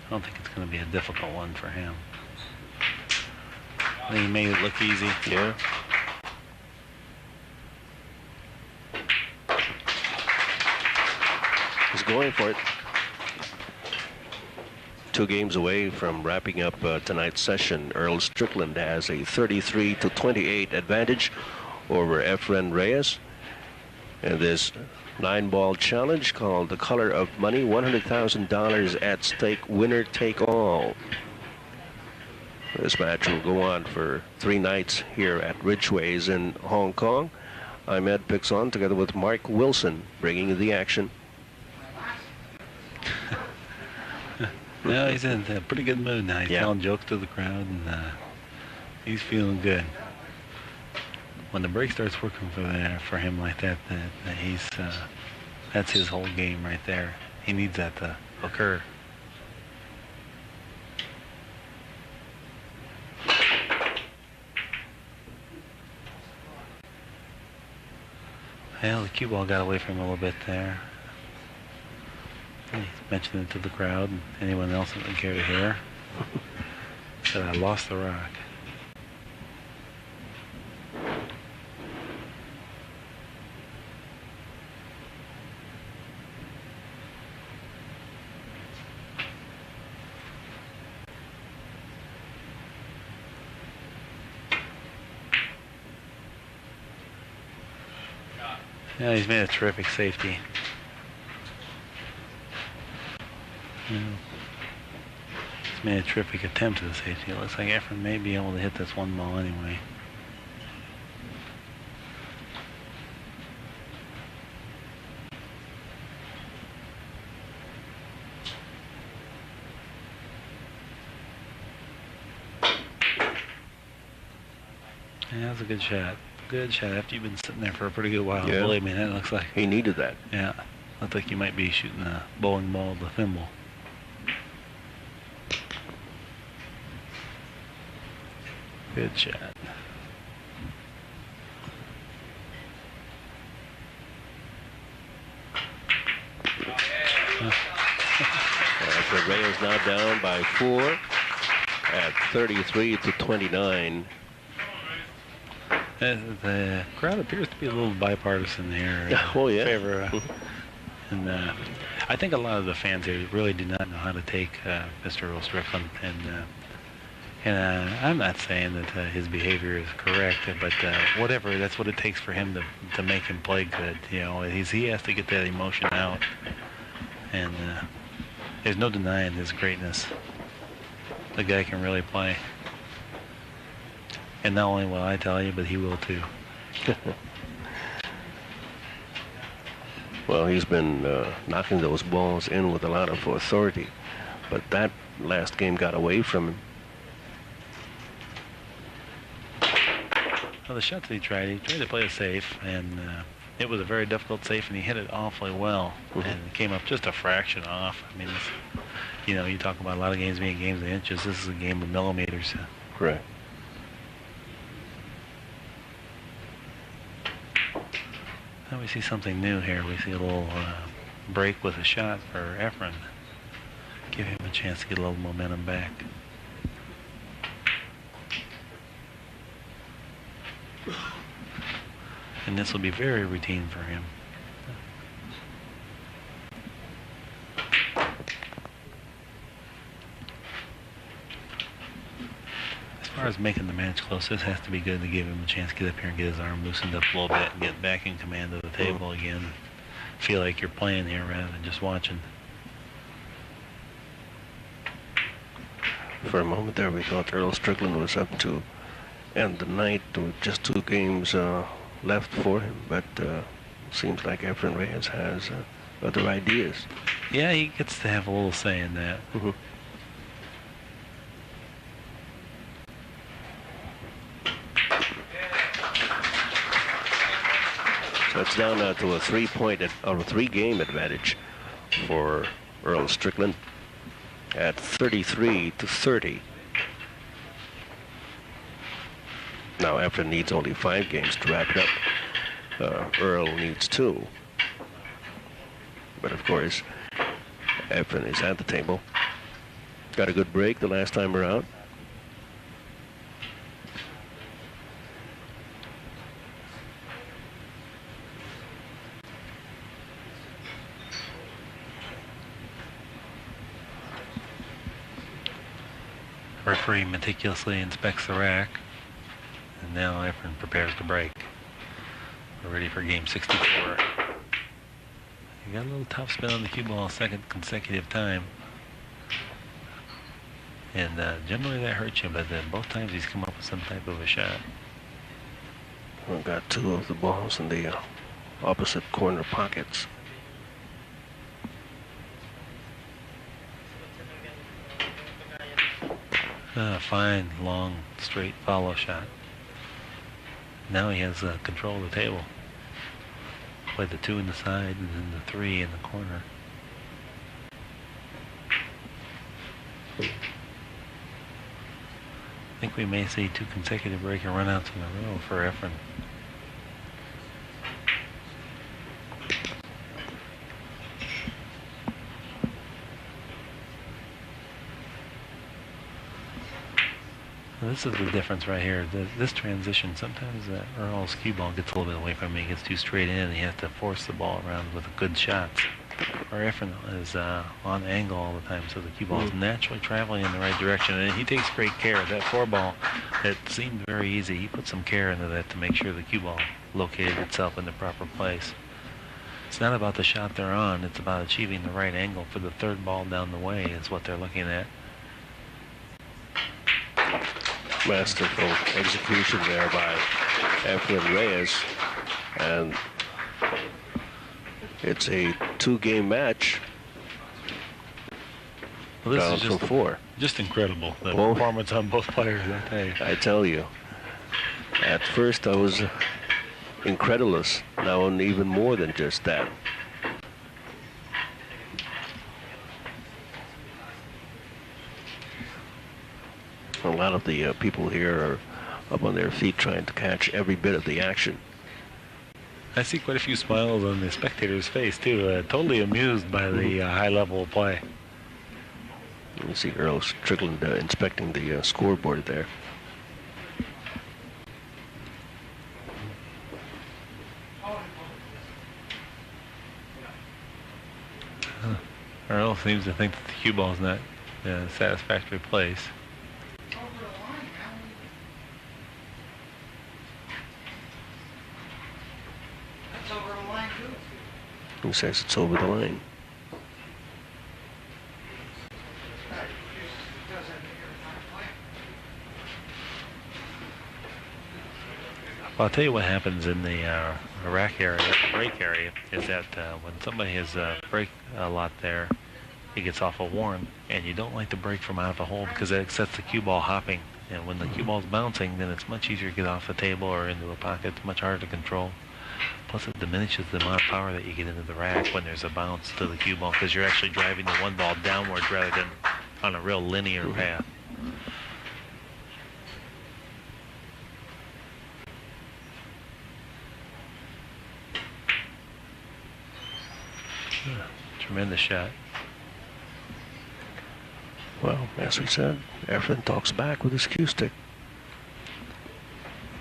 I don't think it's going to be a difficult one for him. I think he made it look easy. Yeah. He's going for it. 2 games away from wrapping up tonight's session. Earl Strickland has a 33-28 advantage over Efren Reyes. And this 9-ball challenge called The Color of Money, $100,000 at stake, winner take all. This match will go on for 3 nights here at Ridgeways in Hong Kong. I'm Ed Pixon together with Mark Wilson bringing you the action. No, he's in a pretty good mood now. He's telling jokes to the crowd, and he's feeling good. When the break starts working for him like that, he's that's his whole game right there. He needs that to occur. Well, the cue ball got away from him a little bit there. He mentioned it to the crowd and anyone else that didn't care to hear. Said, I lost the rock. Yeah, he's made a terrific safety. He's made a terrific attempt at the safety. It looks like Efren may be able to hit this one ball anyway. Yeah, that was a good shot. Good shot after you've been sitting there for a pretty good while. Yeah. Believe me, that looks like... He needed that. Yeah. Looked like you might be shooting a bowling ball with a thimble. Good shot. Efren Reyes now down by 4 at 33-29. The crowd appears to be a little bipartisan here. Oh, yeah. Favor, and I think a lot of the fans here really do not know how to take Mr. Earl Strickland. And I'm not saying that his behavior is correct, but whatever, that's what it takes for him to make him play good. You know, he has to get that emotion out. And there's no denying his greatness. The guy can really play. And not only will I tell you, but he will too. Well, he's been knocking those balls in with a lot of authority, but that last game got away from him. Well, the shots he tried to play it safe, and it was a very difficult safe, and he hit it awfully well, and it came up just a fraction off. I mean, you know, you talk about a lot of games being games of inches. This is a game of millimeters. Right. Now we see something new here. We see a little break with a shot for Efren. Give him a chance to get a little momentum back. And this will be very routine for him. As far as making the match close, this has to be good to give him a chance to get up here and get his arm loosened up a little bit and get back in command of the table again. Feel like you're playing here rather than just watching. For a moment there, we thought Earl Strickland was up to end the night with just 2 games left for him, but seems like Efren Reyes has other ideas. Yeah, he gets to have a little say in that. So it's down now to a 3-game advantage for Earl Strickland at 33-30. Now, Efren needs only 5 games to wrap it up. Earl needs 2. But of course, Efren is at the table. Got a good break the last time around. Referee meticulously inspects the rack. And now Efren prepares to break. We're ready for game 64. He got a little top spin on the cue ball, 2nd consecutive time. And generally that hurts you, but both times he's come up with some type of a shot. We've got 2 of the balls in the opposite corner pockets. Fine, long, straight follow shot. Now he has control of the table. Play the 2 in the side and then the 3 in the corner. I think we may see 2 consecutive break and runouts in a row for Efren. This is the difference right here. This transition, sometimes Earl's cue ball gets a little bit away from him. He gets too straight in, and he has to force the ball around with good shots. Or Efren is on angle all the time, so the cue ball is naturally traveling in the right direction. And he takes great care. That 4 ball, it seemed very easy. He put some care into that to make sure the cue ball located itself in the proper place. It's not about the shot they're on. It's about achieving the right angle for the 3rd ball down the way is what they're looking at. Masterful execution there by Efren Reyes, and it's a 2-game match. Well, this down is just from 4. Just incredible, the performance on both players, I tell you. I tell you. At first I was incredulous. Now I'm even more than just that. A lot of the people here are up on their feet trying to catch every bit of the action. I see quite a few smiles on the spectator's face too, totally amused by the high level of play. You see Earl Strickland inspecting the scoreboard there. Earl seems to think that the cue ball is not in a satisfactory place. Who says it's over the line? Well, I'll tell you what happens in the rack area, break area, is that when somebody has break a lot there, it gets awful worn, and you don't like to break from out of a hole because that sets the cue ball hopping. And when the cue ball's bouncing, then it's much easier to get off the table or into a pocket. It's much harder to control. Plus, it diminishes the amount of power that you get into the rack when there's a bounce to the cue ball because you're actually driving the one ball downwards rather than on a real linear path. Tremendous shot. Well, as we said, Efren talks back with his cue stick.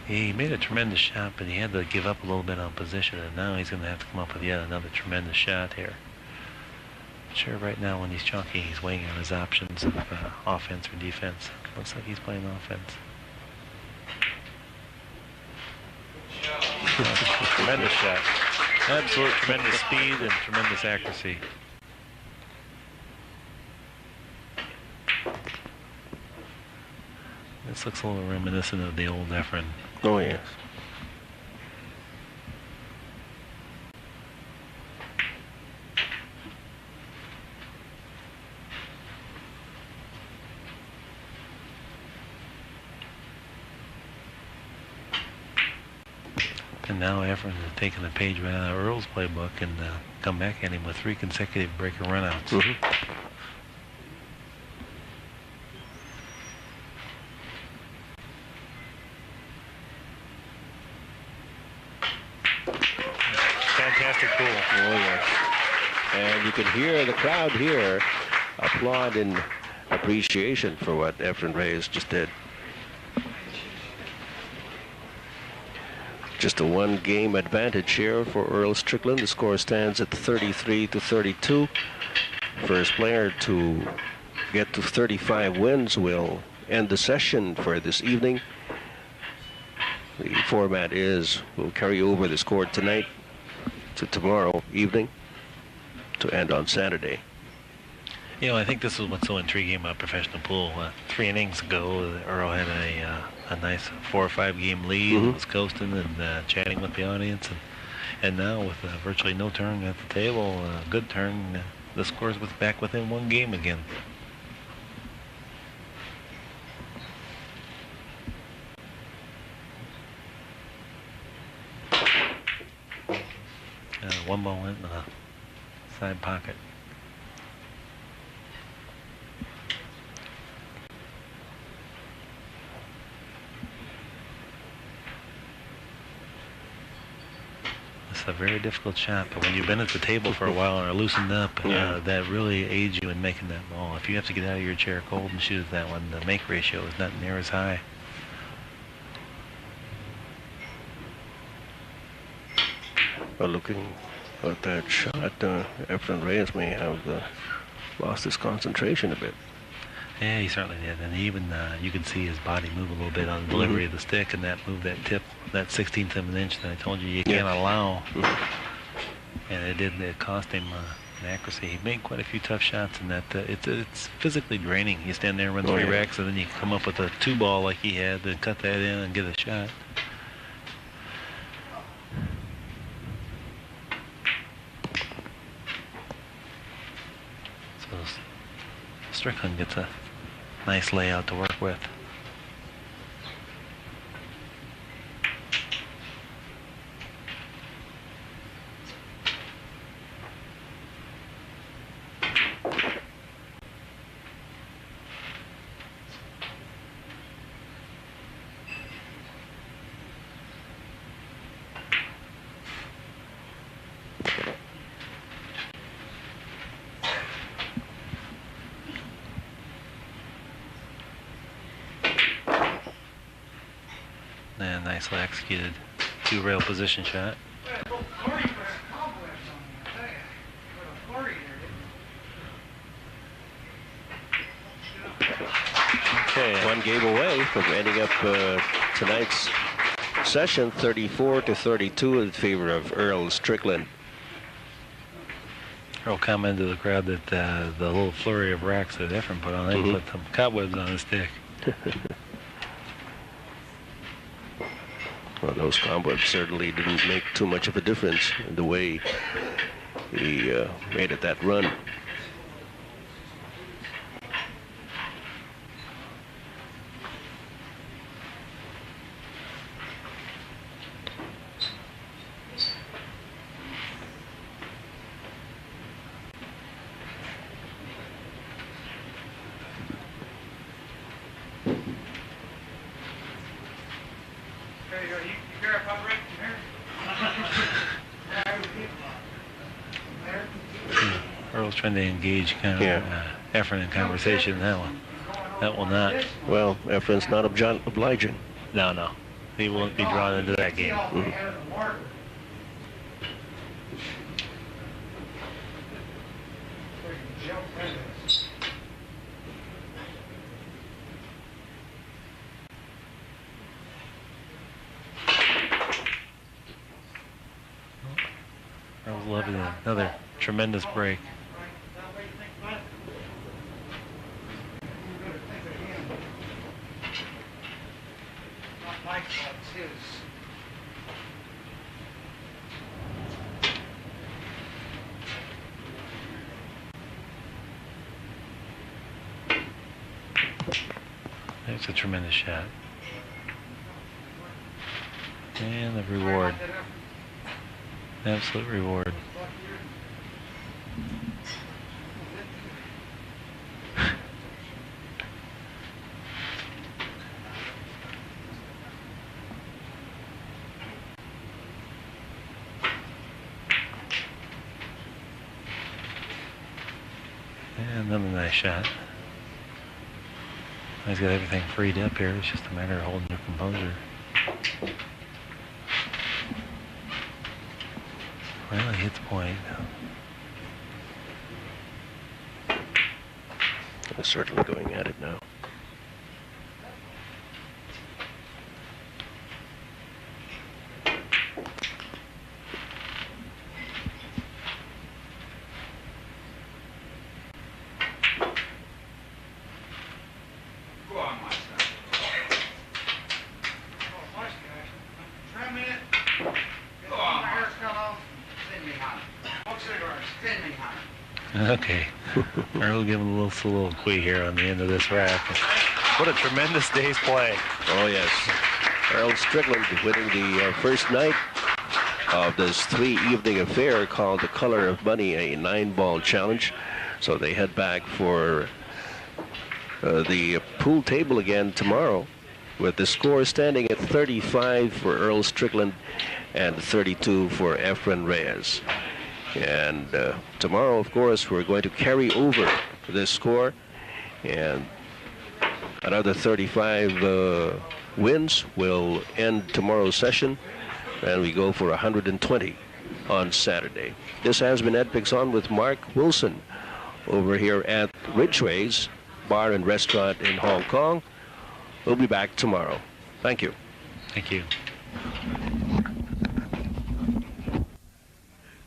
He made a tremendous shot, but he had to give up a little bit on position, and now he's going to have to come up with yet another tremendous shot here. Not sure right now when he's chunky, he's weighing on his options of offense or defense. Looks like he's playing offense. Tremendous shot. Absolute tremendous speed and tremendous accuracy. This looks a little reminiscent of the old Efren. Oh, yes. And now Efren has taken a page right out of Earl's playbook and come back at him with 3 consecutive breaker runouts. Fantastic pool. Oh, yes. And you can hear the crowd here applaud in appreciation for what Efren Reyes just did. Just a 1-game advantage here for Earl Strickland. The score stands at 33-32. First player to get to 35 wins will end the session for this evening. The format is we'll carry over the score tonight to tomorrow evening to end on Saturday. You know, I think this is what's so intriguing about professional pool. 3 innings ago, Earl had a nice 4 or 5 game lead, was coasting and chatting with the audience, and now with virtually no turn at the table, good turn, the score's back within 1 game again. One ball went in the side pocket. It's a very difficult shot, but when you've been at the table for a while and are loosened up, that really aids you in making that ball. If you have to get out of your chair cold and shoot that one, the make ratio is not near as high. Well, looking at that shot, Efren Reyes may have lost his concentration a bit. Yeah, he certainly did, and even you can see his body move a little bit on the delivery of the stick, and that move, that tip, that 16th of an inch that I told you can't allow. And it cost him an accuracy. He made quite a few tough shots, and that it's physically draining. You stand there and run 3 racks, and then you come up with a 2 ball like he had, and cut that in and get a shot. So Strickland gets a nice layout to work with. nicely executed two-rail position shot. Okay, one game away from ending up tonight's session, 34-32 in favor of Earl Strickland. Earl commented to the crowd that the little flurry of racks that Efren put on, they put some cobwebs on his stick. Well, those cobwebs certainly didn't make too much of a difference in the way he made it that run. Earl's trying to engage kind of Efren in conversation. That will not. Well, Efren's not obliging. No. He won't be drawn into that game. Earl's loving another tremendous break. That's a tremendous shot. And the reward. Absolute reward. And another nice shot. He's got everything freed up here. It's just a matter of holding your composure. Well, he hits point. They're certainly going at it now. Okay. Earl giving a little soliloquy here on the end of this rack. What a tremendous day's play. Oh, yes. Earl Strickland winning the first night of this three-evening affair called The Color of Money, a 9-ball challenge. So they head back for the pool table again tomorrow, with the score standing at 35 for Earl Strickland and 32 for Efren Reyes. And tomorrow, of course, we're going to carry over this score, and another 35 wins will end tomorrow's session, and we go for 120 on Saturday. This has been Ed Pixon with Mark Wilson over here at Ridgeway's Bar and Restaurant in Hong Kong. We'll be back tomorrow. Thank you. Thank you.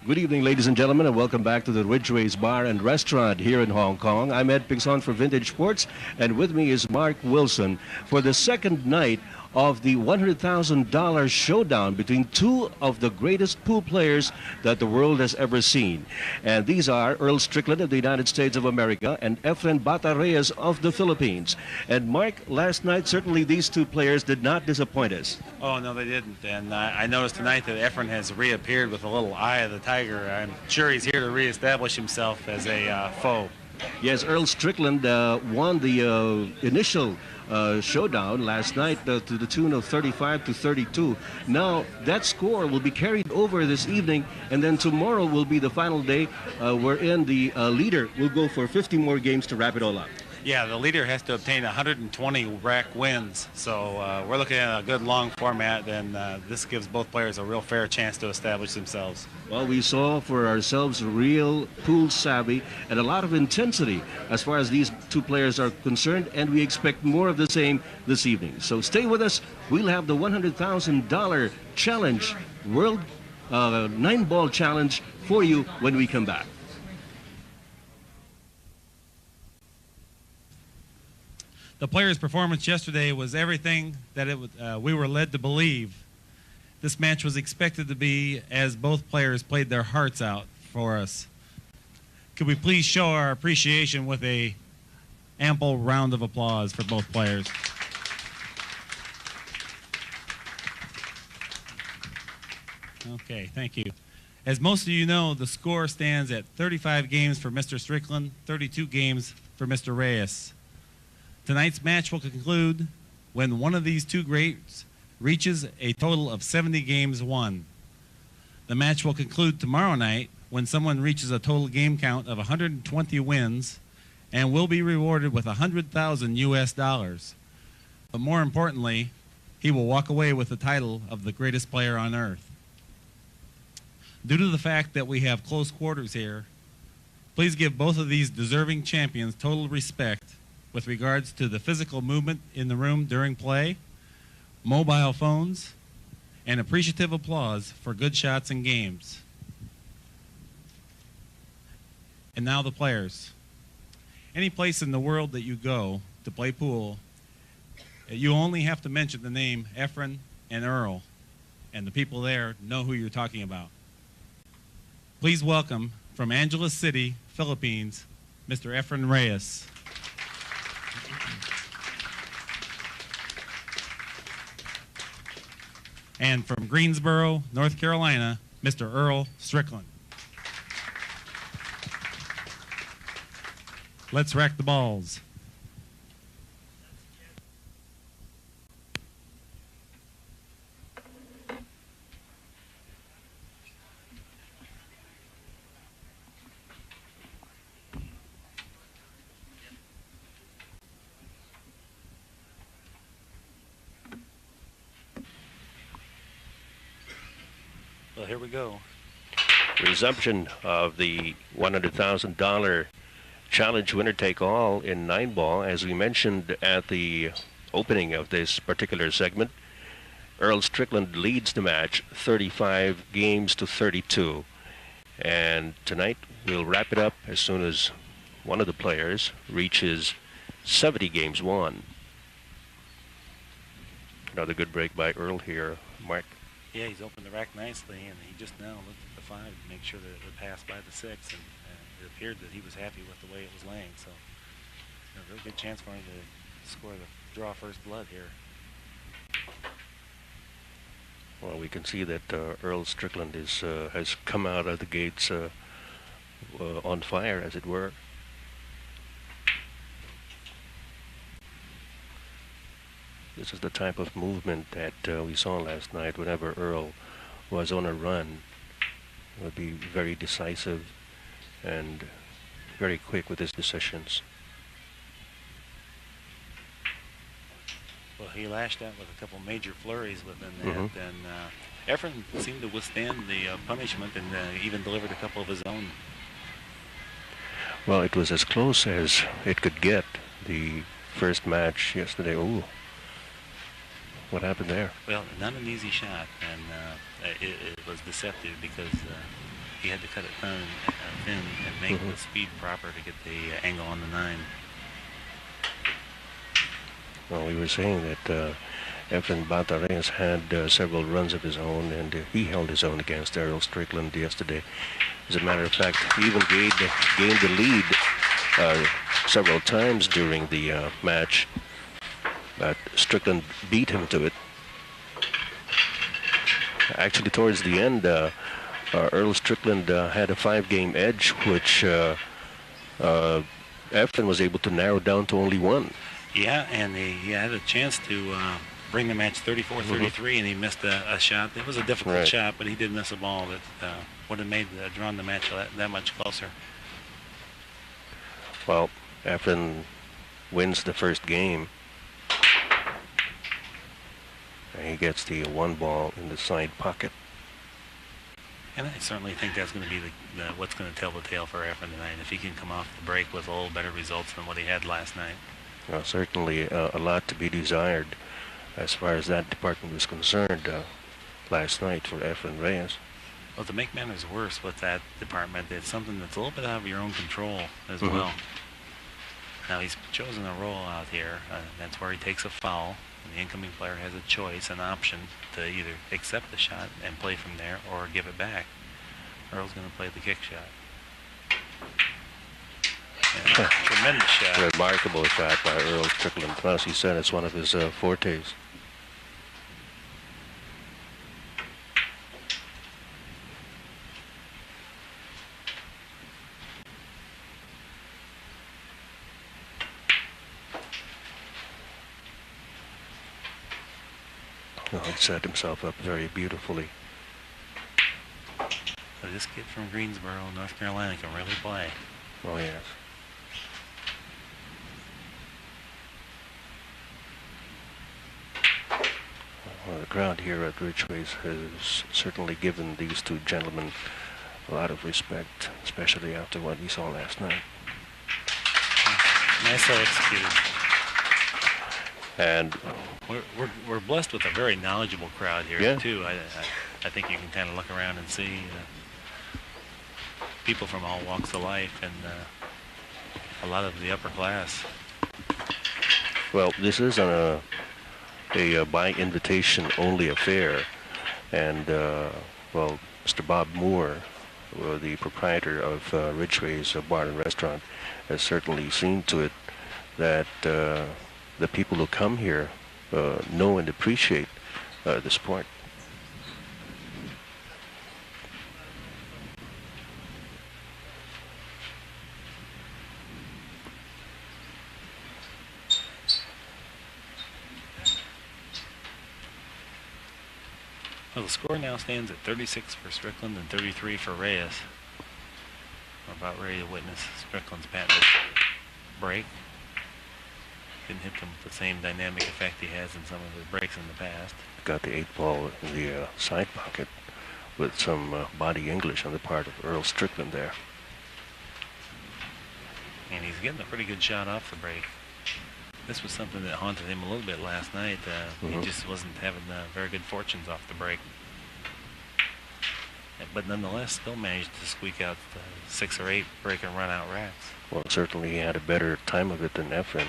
Good evening, ladies and gentlemen, and welcome back to the Ridgeway's Bar and Restaurant here in Hong Kong. I'm Ed Pixon for Vintage Sports, and with me is Mark Wilson for the second night of the $100,000 showdown between two of the greatest pool players that the world has ever seen. And these are Earl Strickland of the United States of America and Efren Reyes of the Philippines. And Mark, last night, certainly these two players did not disappoint us. Oh, no, they didn't. And I noticed tonight that Efren has reappeared with a little eye of the tiger. I'm sure he's here to reestablish himself as a foe. Yes, Earl Strickland won the initial showdown last night to the tune of 35-32. Now that score will be carried over this evening, and then tomorrow will be the final day wherein the leader will go for 50 more games to wrap it all up. Yeah, the leader has to obtain 120 rack wins. So we're looking at a good long format, and this gives both players a real fair chance to establish themselves. Well, we saw for ourselves real pool savvy and a lot of intensity as far as these two players are concerned, and we expect more of the same this evening. So stay with us. We'll have the $100,000 challenge, World 9-ball challenge for you when we come back. The players' performance yesterday was everything that we were led to believe. This match was expected to be, as both players played their hearts out for us. Could we please show our appreciation with a ample round of applause for both players? Okay, thank you. As most of you know, the score stands at 35 games for Mr. Strickland, 32 games for Mr. Reyes. Tonight's match will conclude when one of these two greats reaches a total of 70 games won. The match will conclude tomorrow night when someone reaches a total game count of 120 wins and will be rewarded with $100,000 US. But more importantly, he will walk away with the title of the greatest player on earth. Due to the fact that we have close quarters here, please give both of these deserving champions total respect with regards to the physical movement in the room during play, mobile phones, and appreciative applause for good shots and games. And now the players. Any place in the world that you go to play pool, you only have to mention the name Efren and Earl, and the people there know who you're talking about. Please welcome from Angeles City, Philippines, Mr. Efren Reyes. And from Greensboro, North Carolina, Mr. Earl Strickland. Let's rack the balls. Well, here we go. Resumption of the $100,000 challenge winner-take-all in 9-ball. As we mentioned at the opening of this particular segment, Earl Strickland leads the match 35 games to 32. And tonight we'll wrap it up as soon as one of the players reaches 70 games won. Another good break by Earl here, Mark. Yeah, he's opened the rack nicely, and he just now looked at the 5 to make sure that it would pass by the 6, and it appeared that he was happy with the way it was laying. So, a real good chance for him to score the draw first blood here. Well, we can see that Earl Strickland has come out of the gates on fire, as it were. This is the type of movement that we saw last night. Whenever Earl was on a run, it would be very decisive and very quick with his decisions. Well, he lashed out with a couple major flurries within that, and Efren seemed to withstand the punishment and even delivered a couple of his own. Well, it was as close as it could get. The first match yesterday. Ooh. What happened there? Well, not an easy shot, and it was deceptive because he had to cut it thin and make the speed proper to get the angle on the 9. Well, we were saying that Efren Reyes had several runs of his own, and he held his own against Earl Strickland yesterday. As a matter of fact, he even gained the lead several times during the match. But Strickland beat him to it. Actually, towards the end, Earl Strickland had a 5-game edge, which Efren was able to narrow down to only 1. Yeah, and he had a chance to bring the match 34-33, and he missed a shot. It was a difficult shot, but he did miss a ball that would have drawn the match that much closer. Well, Efren wins the first game. And he gets the 1 ball in the side pocket. And I certainly think that's going to be what's going to tell the tale for Efren tonight. If he can come off the break with a little better results than what he had last night. Well, certainly a lot to be desired as far as that department was concerned last night for Efren Reyes. Well, to make matters worse with that department, it's something that's a little bit out of your own control as well. Now, he's chosen a roll out here. That's where he takes a foul. And the incoming player has a choice, an option, to either accept the shot and play from there or give it back. Earl's going to play the kick shot. Yeah, tremendous shot. Remarkable shot by Earl Strickland. As he said, it's one of his fortes. Oh, he set himself up very beautifully. So this kid from Greensboro, North Carolina, can really play. Oh, yes. Well, the crowd here at Ridgeways has certainly given these two gentlemen a lot of respect, especially after what we saw last night. Nicely executed. And we're blessed with a very knowledgeable crowd here, yeah, too. I think you can kind of look around and see people from all walks of life and a lot of the upper class. Well, this is a by invitation only affair, and well, Mr. Bob Moore, the proprietor of Ridgeway's Bar and Restaurant, has certainly seen to it that the people who come here know and appreciate the sport. Well, the score now stands at 36 for Strickland and 33 for Reyes. We're about ready to witness Strickland's patented break. Didn't hit them with the same dynamic effect he has in some of his breaks in the past. Got the 8 ball in the side pocket with some body English on the part of Earl Strickland there. And he's getting a pretty good shot off the break. This was something that haunted him a little bit last night. He just wasn't having very good fortunes off the break. But nonetheless, still managed to squeak out 6 or 8 break and run out racks. Well, certainly he had a better time of it than Efren.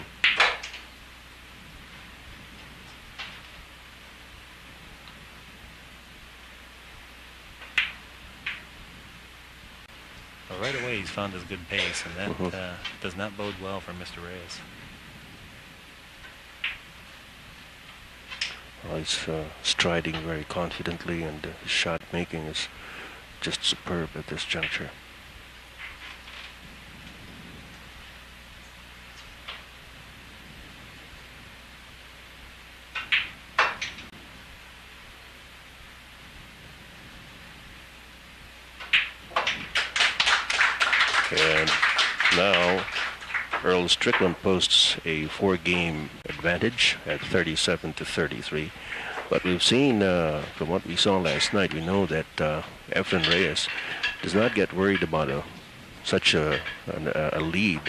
Well, right away he's found his good pace, and that does not bode well for Mr. Reyes. Well, he's striding very confidently, and his shot making is just superb at this juncture. And now Earl Strickland posts a 4-game advantage at 37 to 33. But we've seen, from what we saw last night, we know that Efren Reyes does not get worried about such a lead,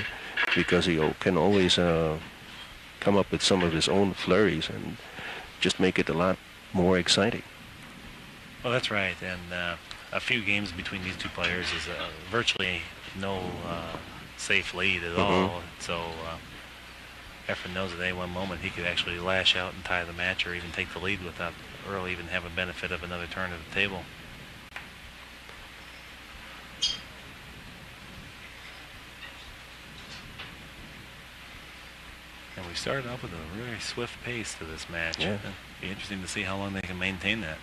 because he can always come up with some of his own flurries and just make it a lot more exciting. Well, that's right. And a few games between these two players is virtually no safe lead at all. So Efren knows at any one moment he could actually lash out and tie the match or even take the lead without Earl even having benefit of another turn at the table. And we started off with a very swift pace to this match. Yeah. It'd be interesting to see how long they can maintain that.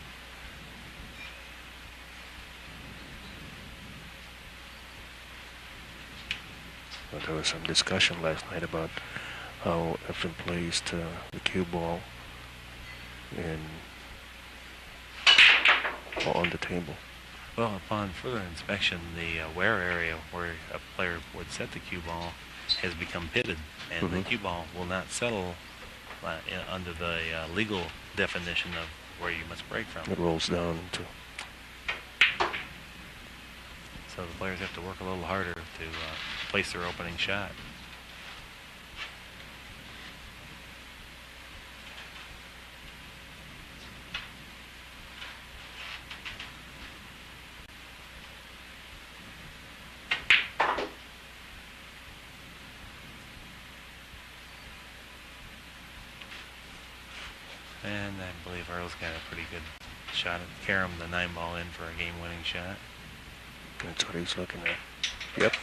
But there was some discussion last night about how Efren plays to the cue ball on the table. Well, upon further inspection, the wear area where a player would set the cue ball has become pitted, and the cue ball will not settle under the legal definition of where you must break from. It rolls down into. So the players have to work a little harder to place their opening shot. And I believe Earl's got a pretty good shot at Karam, the 9-ball in for a game-winning shot. That's what he's looking at. Yep.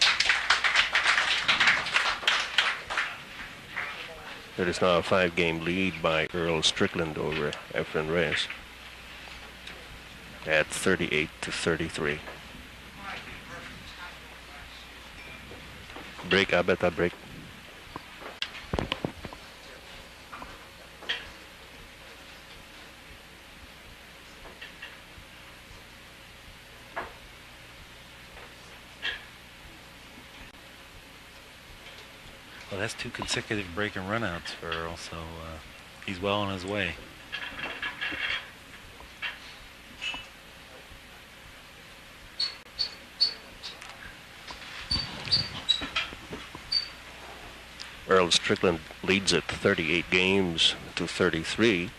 It is now a 5-game lead by Earl Strickland over Efren Reyes at 38-33. Break, I bet that break. Well, that's 2 consecutive break and runouts for Earl, so he's well on his way. Earl Strickland leads at 38 games to 33.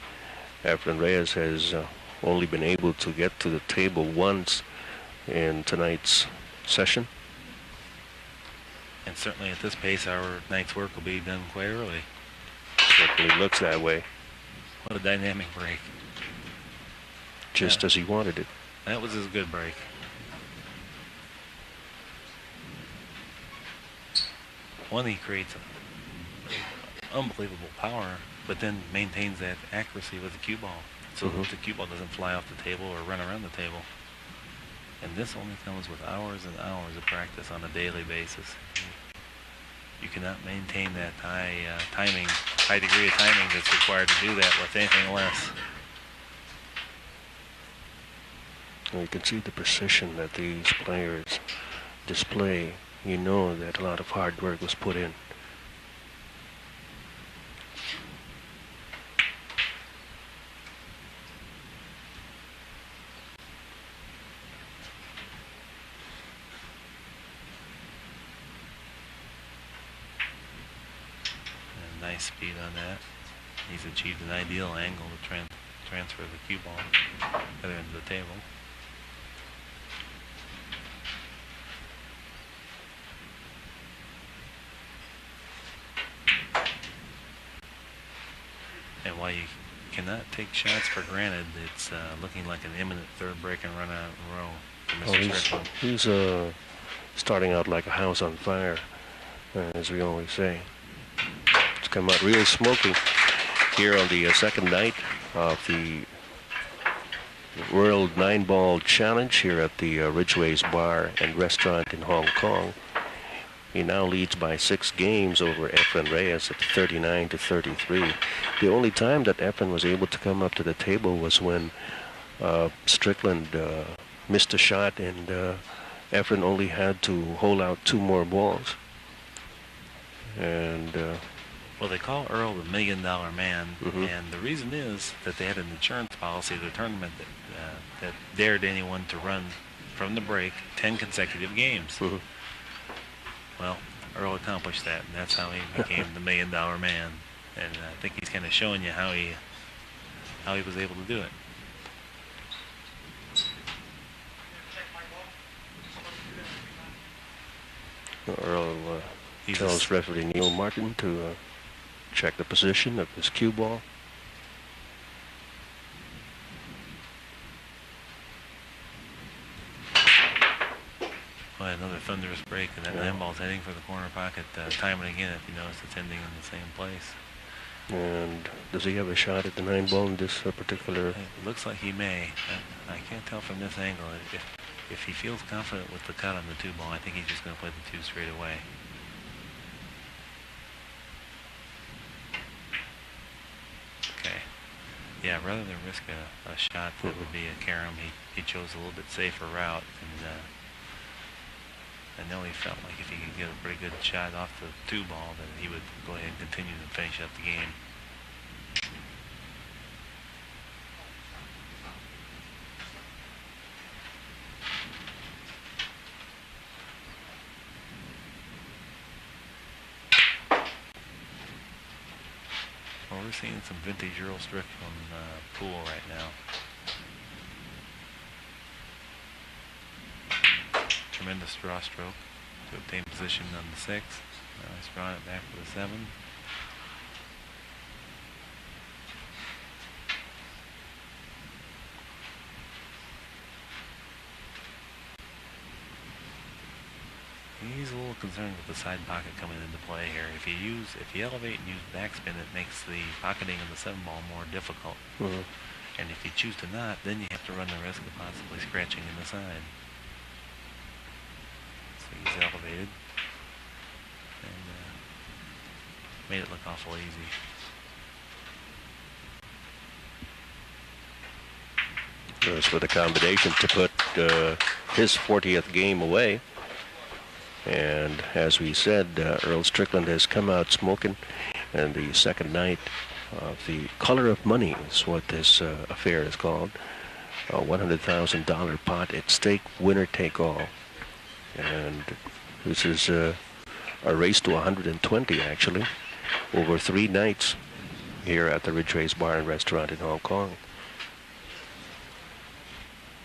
Efren Reyes has only been able to get to the table once in tonight's session. And certainly at this pace, our night's work will be done quite early. Certainly looks that way. What a dynamic break. Just as he wanted it. That was his good break. One, he creates unbelievable power, but then maintains that accuracy with the cue ball, so that the cue ball doesn't fly off the table or run around the table. And this only comes with hours and hours of practice on a daily basis. You cannot maintain that high degree of timing that's required to do that with anything less. Well, you can see the precision that these players display. You know that a lot of hard work was put in. Nice speed on that. He's achieved an ideal angle to transfer the cue ball other end of the table. And while you cannot take shots for granted, it's looking like an imminent third break and run out in a row for Mr. Strickland. He's starting out like a house on fire, as we always say. It's come out real smoky here on the second night of the World 9-Ball Challenge here at the Ridgeway's Bar and Restaurant in Hong Kong. He now leads by 6 games over Efren Reyes at 39-33. The only time that Efren was able to come up to the table was when Strickland missed a shot, and Efren only had to hold out 2 more balls. And well, they call Earl the $1 million man, and the reason is that they had an insurance policy at the tournament that dared anyone to run from the break 10 consecutive games. Well, Earl accomplished that, and that's how he became the $1 million man. And I think he's kind of showing you how he was able to do it. Earl tells referee Neil Martin to check the position of his cue ball. Well, another thunderous break, and that 9-ball's heading for the corner pocket time and again. If you notice, it's ending in the same place. And does he have a shot at the 9-ball in this particular? It looks like he may. I can't tell from this angle. If he feels confident with the cut on the 2-ball, I think he's just going to play the 2 straight away. Okay. Yeah, rather than risk a shot that would be a carom, he chose a little bit safer route, and I know he felt like if he could get a pretty good shot off the 2-ball, that he would go ahead and continue to finish up the game. Well, we're seeing some vintage Earl Strickland pool right now. Tremendous draw stroke to obtain position on the 6. Now he's drawing it back for the 7. He's a little concerned with the side pocket coming into play here. If you elevate and use backspin, it makes the pocketing of the 7-ball more difficult. And if you choose to not, then you have to run the risk of possibly scratching in the side. So he's elevated and made it look awful easy. Goes for the combination to put his 40th game away. And as we said, Earl Strickland has come out smoking, and the second night of the Color of Money is what this affair is called. A $100,000 pot at stake, winner take all. And this is a race to 120 actually, over 3 nights here at the Ridge Race Bar and Restaurant in Hong Kong.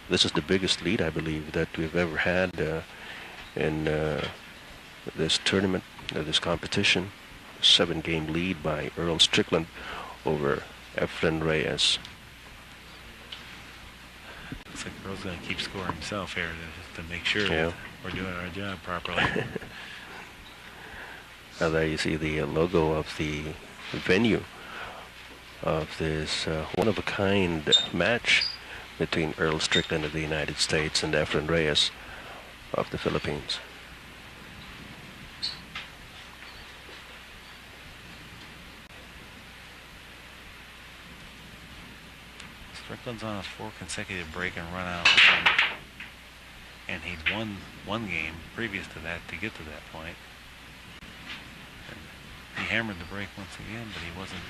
This is the biggest lead, I believe, that we've ever had in this tournament, this competition. 7-game lead by Earl Strickland over Efren Reyes. Looks like Earl's going to keep score himself here to make sure that we're doing our job properly. Now there you see the logo of the venue of this one-of-a-kind match between Earl Strickland of the United States and Efren Reyes of the Philippines. Strickland's on a 4 consecutive break and run out, and he'd won one game previous to that to get to that point. And he hammered the break once again, but he wasn't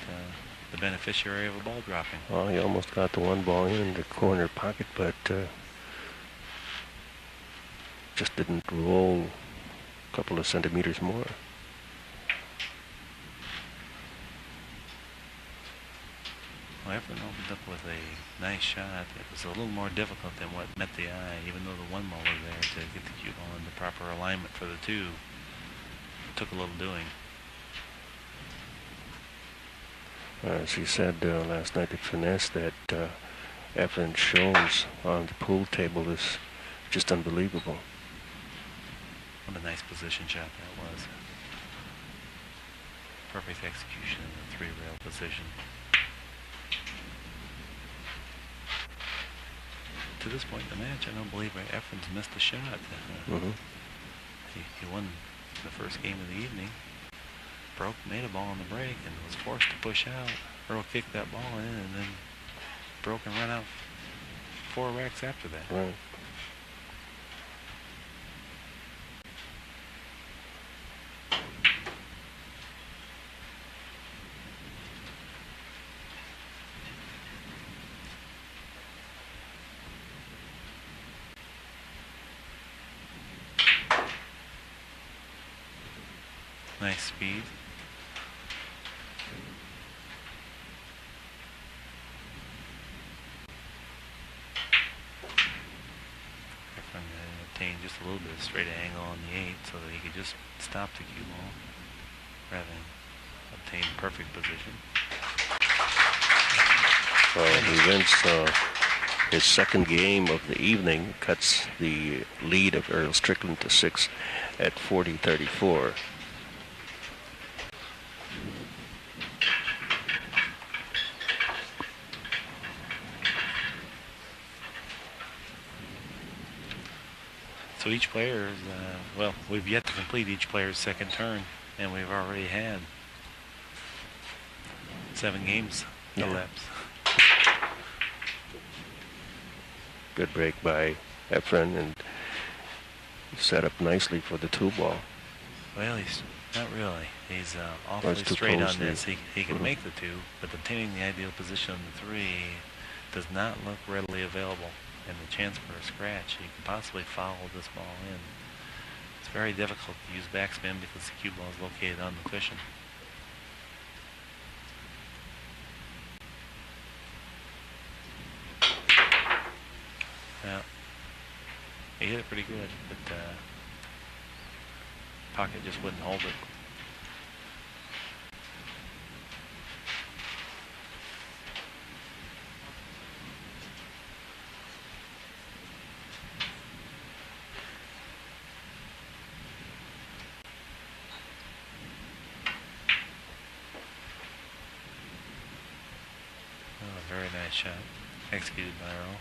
the beneficiary of a ball dropping. Well, he almost got the 1 ball in the corner pocket, but just didn't roll a couple of centimeters more. Well, Efren opened up with a nice shot. It was a little more difficult than what met the eye, even though the 1 ball was there to get the cue ball in the proper alignment for the 2. It took a little doing. As he said last night at Finesse, that Efren shows on the pool table is just unbelievable. What a nice position shot that was. Perfect execution in the 3-rail position. To this point in the match, I don't believe Efren's missed a shot. He won the first game of the evening, made a ball on the break, and was forced to push out. Earl kicked that ball in, and then broke and ran out 4 racks after that. Right. Nice speed. Efren obtained just a little bit of straight angle on the 8 so that he could just stop the cue ball rather than obtain perfect position. Well, he wins his second game of the evening, cuts the lead of Earl Strickland to 6 at 40-34. So each player is, well, we've yet to complete each player's second turn, and we've already had 7 games elapsed. Good break by Efren, and Set up nicely for the 2-ball. Well, he's not really. He's Well, awfully it's too straight on closely. this. He can make the 2, but obtaining the ideal position on the 3 does not look readily available. And the chance for a scratch, he could possibly foul this ball in. It's very difficult to use backspin because the cue ball is located on the cushion. Yeah, he hit it pretty good, but pocket just wouldn't hold it. Oh, very nice shot, executed by Earl.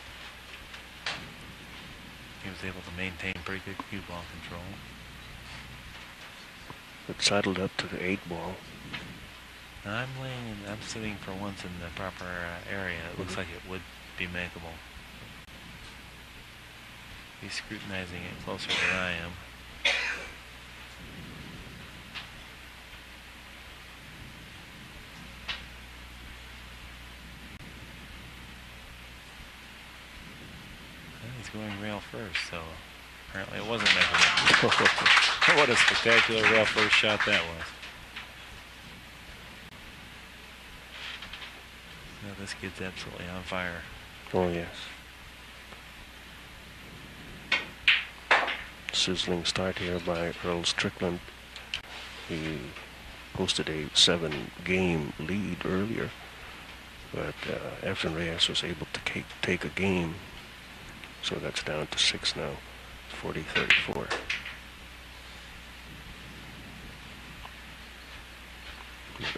He was able to maintain pretty good cue ball control. It settled up to the 8-ball. Now I'm sitting for once in the proper area. It looks like it would be makeable. He's scrutinizing it closer than I am. He's going rail first, so apparently it wasn't makeable. What a spectacular rail first shot that was. Now this kid's absolutely on fire. Oh, yes. Sizzling start here by Earl Strickland. He posted a 7-game lead earlier, but Efren Reyes was able to take a game. So that's down to 6 now, 40-34.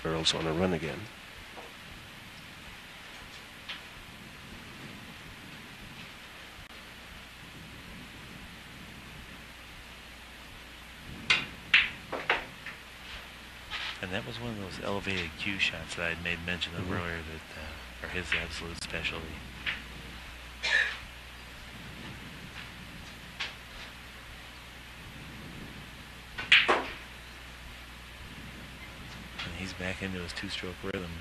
Earl's on a run again. And that was one of those elevated cue shots that I had made mention of earlier that are his absolute specialty. He's back into his 2-stroke rhythm.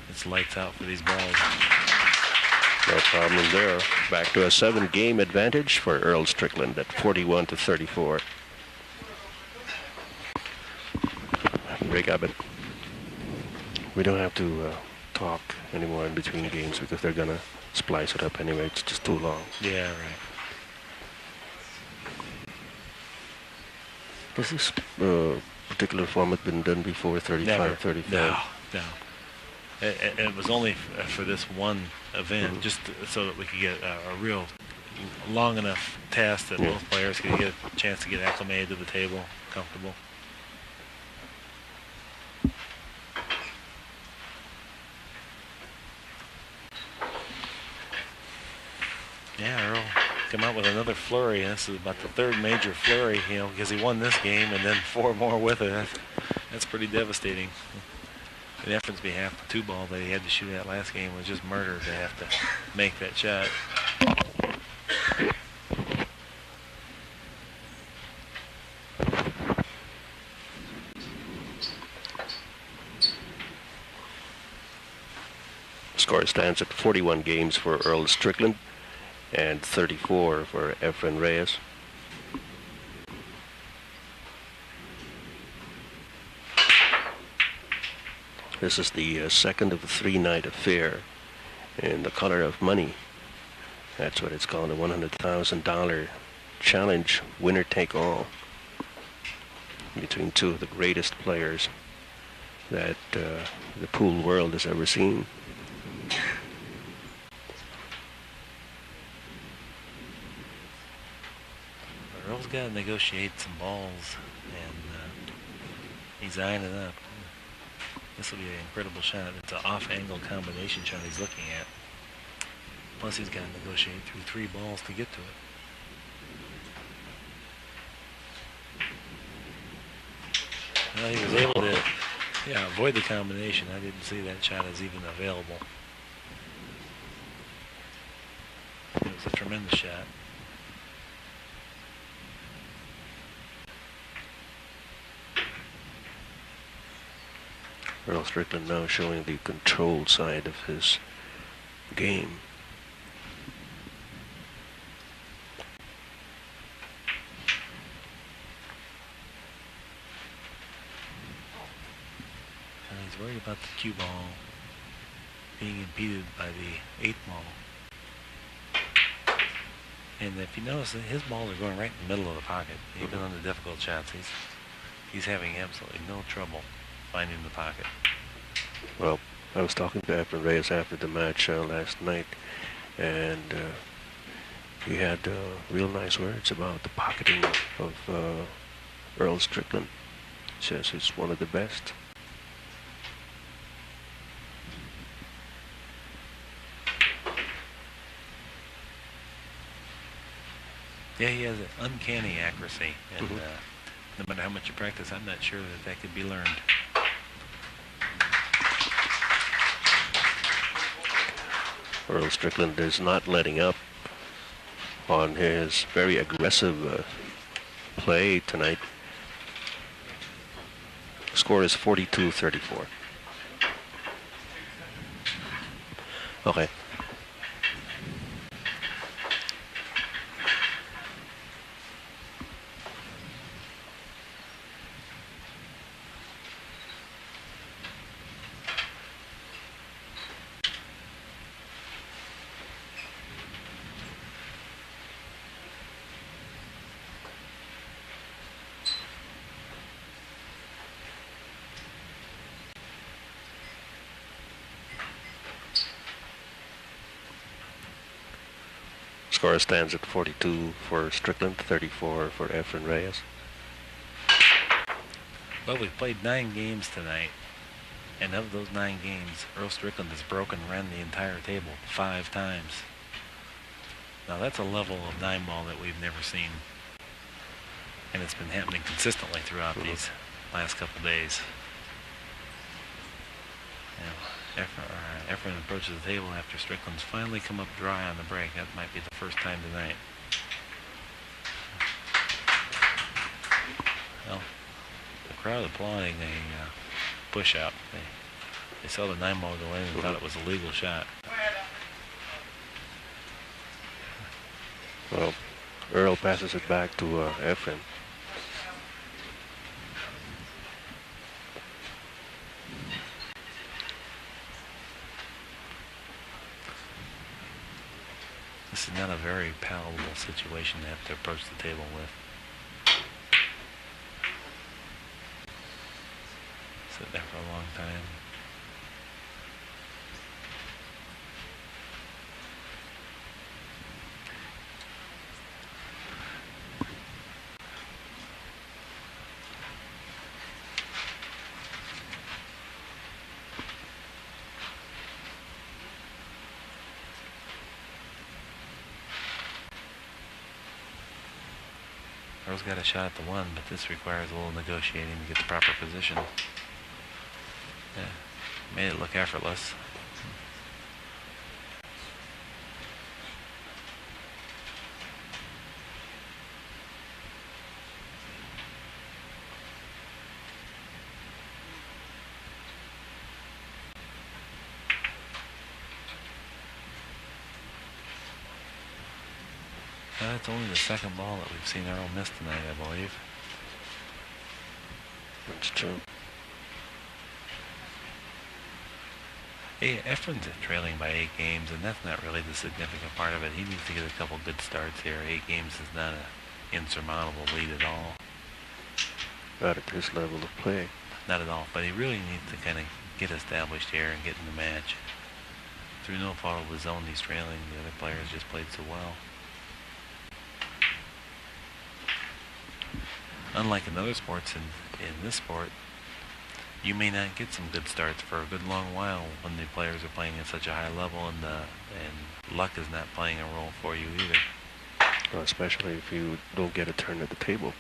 It's lights out for these balls. No problem there. Back to a 7-game advantage for Earl Strickland at 41-34. Break up it. We don't have to talk anymore in between games because they're gonna splice it up anyway. It's just too long. Yeah, right. Has this particular format been done before? 35-35? No. It was only for this one event, just so that we could get a real long enough test that both players could get a chance to get acclimated to the table, comfortable. Yeah, Earl come out with another flurry. This is about the 3rd major flurry, because he won this game and then 4 more with it. That's pretty devastating. In Efren's behalf, the 2-ball that he had to shoot at last game was just murder to have to make that shot. Score stands at 41 games for Earl Strickland and 34 for Efren Reyes. This is the second of a 3-night affair in the color of money. That's what it's called, a $100,000 challenge, winner take all, between 2 of the greatest players that the pool world has ever seen. Earl's got to negotiate some balls, and he's eyeing it up. This will be an incredible shot. It's an off-angle combination shot he's looking at. Plus, he's got to negotiate through 3 balls to get to it. Well, he was able to avoid the combination. I didn't see that shot as even available. It was a tremendous shot. Earl Strickland now showing the controlled side of his game. And he's worried about the cue ball being impeded by the 8th ball. And if you notice, his balls are going right in the middle of the pocket. Even on the difficult shots, he's having absolutely no trouble finding the pocket. Well, I was talking to Efren Reyes after the match last night, and he had real nice words about the pocketing of Earl Strickland. Says he's one of the best. Yeah, he has an uncanny accuracy, and no matter how much you practice, I'm not sure that could be learned. Earl Strickland is not letting up on his very aggressive play tonight. Score is 42-34. Okay. Score stands at 42 for Strickland, 34 for Efren Reyes. Well, we've played 9 games tonight, and of those 9 games, Earl Strickland has broken ran the entire table 5 times. Now that's a level of 9-ball that we've never seen, and it's been happening consistently throughout these last couple days. Efren approaches the table after Strickland's finally come up dry on the break. That might be the first time tonight. Well, the crowd applauding a push-out. They saw the 9-ball go in and thought it was a legal shot. Well, Earl passes it back to Efren. This is not a very palatable situation to have to approach the table with. Sit there for a long time. Earl's got a shot at the 1, but this requires a little negotiating to get the proper position. Yeah, made it look effortless. That's only the second ball that we've seen Earl miss tonight, I believe. That's true. Hey, Efren's trailing by 8 games, and that's not really the significant part of it. He needs to get a couple good starts here. 8 games is not an insurmountable lead at all. Not at this level of play. Not at all, but he really needs to kind of get established here and get in the match. Through no fault of his own, he's trailing. The other players just played so well. Unlike in other sports, in this sport, you may not get some good starts for a good long while when the players are playing at such a high level, and luck is not playing a role for you either. Well, especially if you don't get a turn at the table.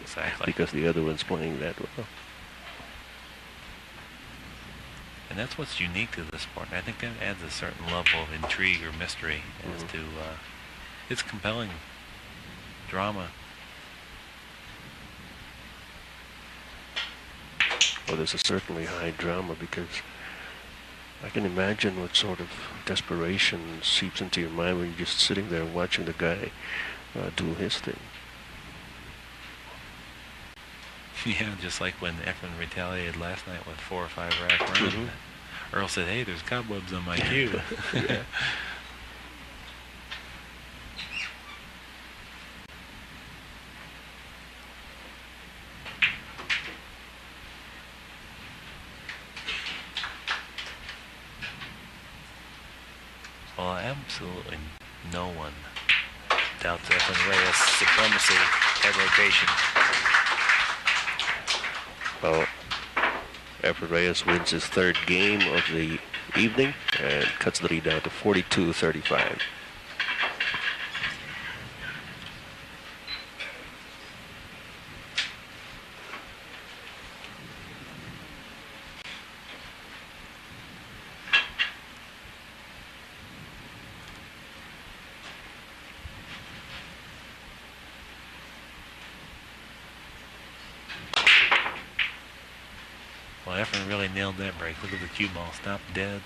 Exactly. Because the other one's playing that well. And that's what's unique to this sport. And I think that adds a certain level of intrigue or mystery as to it's compelling drama. Well, there's a certainly high drama because I can imagine what sort of desperation seeps into your mind when you're just sitting there watching the guy do his thing. Yeah, just like when Efren retaliated last night with 4 or 5 rack runs. Earl said, "Hey, there's cobwebs on my cue." Yeah. Well, absolutely no one doubts Efren Reyes' supremacy at rotation. Well, Efren Reyes wins his 3rd game of the evening and cuts the lead down to 42-35. Well, Efren really nailed that break. Look at the cue ball stopped dead.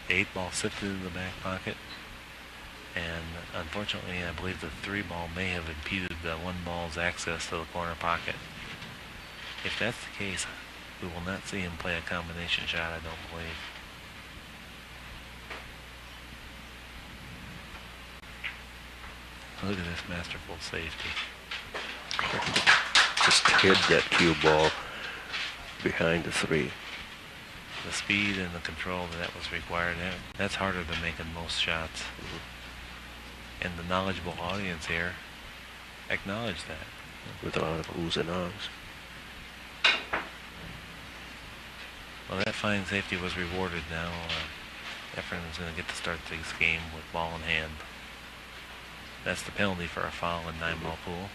The 8 ball sifted into the back pocket. And unfortunately, I believe the 3 ball may have impeded the 1 ball's access to the corner pocket. If that's the case, we will not see him play a combination shot, I don't believe. Look at this masterful safety. Just hid that cue ball behind the 3. The speed and the control that was required, that's harder than making most shots. And the knowledgeable audience here acknowledged that. With a lot of oohs and ahs. Well, that fine safety was rewarded now. Efren is going to get to start this game with ball in hand. That's the penalty for a foul in 9-ball pool.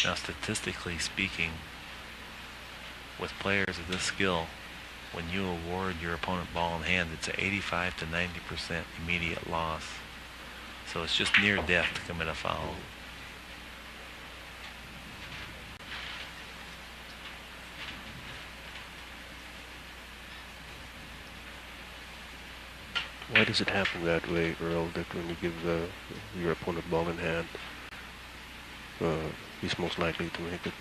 Now, statistically speaking, with players of this skill, when you award your opponent ball in hand, it's an 85 to 90% immediate loss. So it's just near death to commit a foul. Why does it happen that way, Earl, that when you give your opponent ball in hand, he's most likely to make it?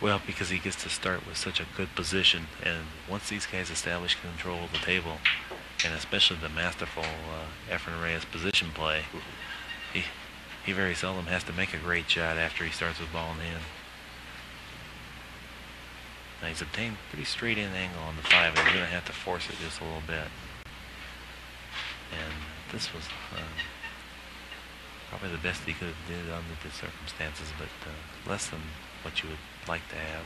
Well, because he gets to start with such a good position, and once these guys establish control of the table, and especially the masterful Efren Reyes position play, he very seldom has to make a great shot after he starts with ball in hand. Now he's obtained pretty straight in angle on the 5, and he's going to have to force it just a little bit. And this was probably the best he could have did under the circumstances, but less than what you would like to have.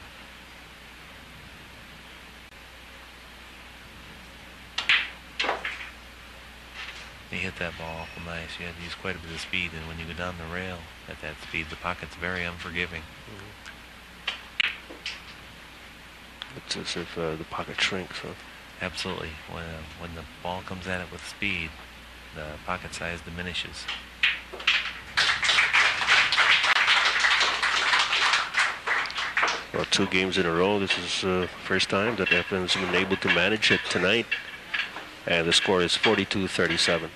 He hit that ball awful nice. You had to use quite a bit of speed, and when you go down the rail at that speed, the pocket's very unforgiving. It's as if the pocket shrinks, huh? Absolutely. When the ball comes at it with speed, the pocket size diminishes. Well, 2 games in a row. This is the first time that Efren's been able to manage it tonight. And the score is 42-37.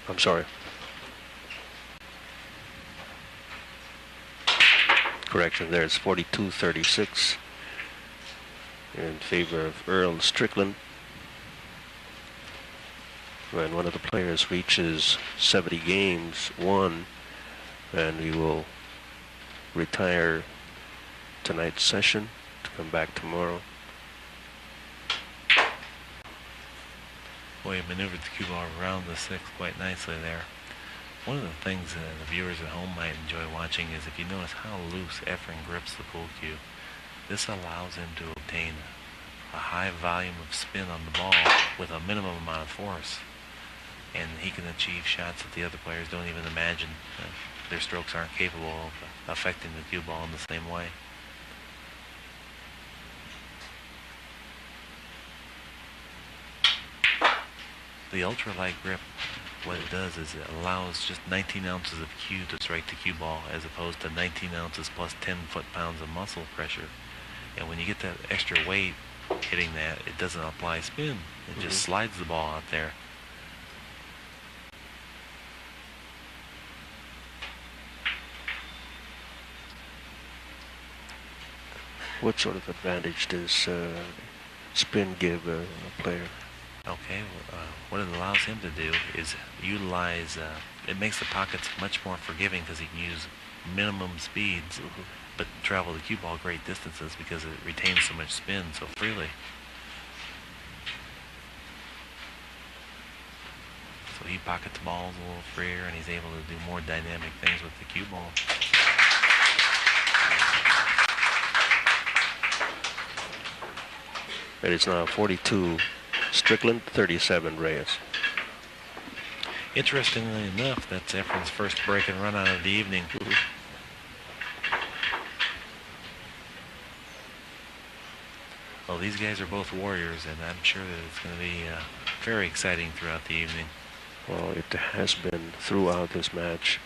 I'm sorry. Correction there, it's 42-36 in favor of Earl Strickland. When one of the players reaches 70 games won, and we will retire tonight's session to come back tomorrow. Boy, he maneuvered the cue ball around the 6 quite nicely there. One of the things the viewers at home might enjoy watching is if you notice how loose Efren grips the pool cue. This allows him to obtain a high volume of spin on the ball with a minimum amount of force. and he can achieve shots that the other players don't even imagine. Their strokes aren't capable of affecting the cue ball in the same way. The ultralight grip, what it does is it allows just 19 ounces of cue to strike the cue ball, as opposed to 19 ounces plus 10 foot-pounds of muscle pressure. And when you get that extra weight hitting that, it doesn't apply spin. It just slides the ball out there. What sort of advantage does spin give a player? Okay, what it allows him to do is utilize, it makes the pockets much more forgiving because he can use minimum speeds, but travel the cue ball great distances because it retains so much spin so freely. So he pockets balls a little freer, and he's able to do more dynamic things with the cue ball. It is now 42 Strickland, 37 Reyes. Interestingly enough, that's Efren's first break and run out of the evening. Well, these guys are both warriors, and I'm sure that it's going to be very exciting throughout the evening. Well, it has been throughout this match.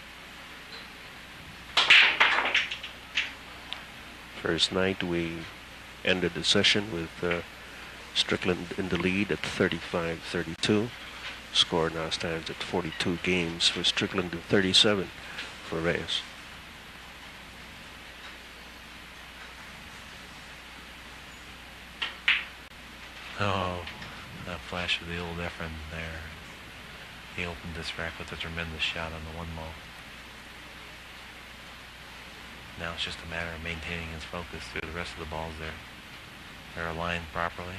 First night we ended the session with Strickland in the lead at 35-32. Score now stands at 42 games for Strickland and 37 for Reyes. Oh, that flash of the old Efren there. He opened this rack with a tremendous shot on the one ball. Now it's just a matter of maintaining his focus through the rest of the balls there. They're aligned properly.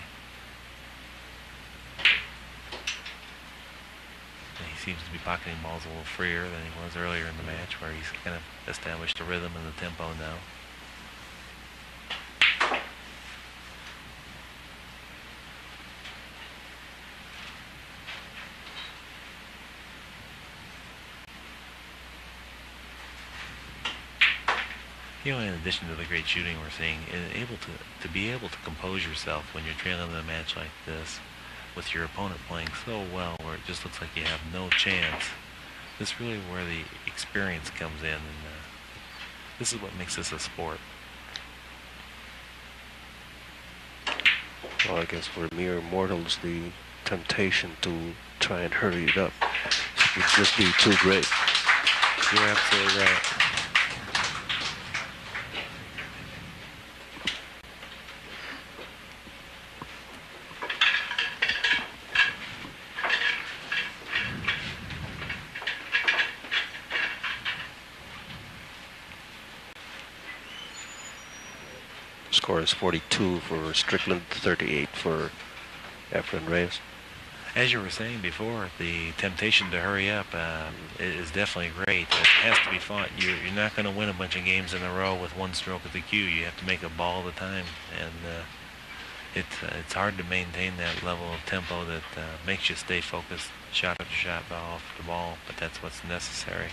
And he seems to be pocketing balls a little freer than he was earlier in the match, where he's kind of established a rhythm and the tempo now. You know, in addition to the great shooting we're seeing, to be able to compose yourself when you're trailing in a match like this, with your opponent playing so well, where it just looks like you have no chance. This is really where the experience comes in, and this is what makes this a sport. Well, I guess for mere mortals, the temptation to try and hurry it up would just be too great. You're absolutely right. Score is 42 for Strickland, 38 for Efren Reyes. As you were saying before, the temptation to hurry up is definitely great. It has to be fought. You're not going to win a bunch of games in a row with one stroke of the cue. You have to make a ball at a time, and it's hard to maintain that level of tempo that makes you stay focused, shot after shot, ball after ball. But that's what's necessary.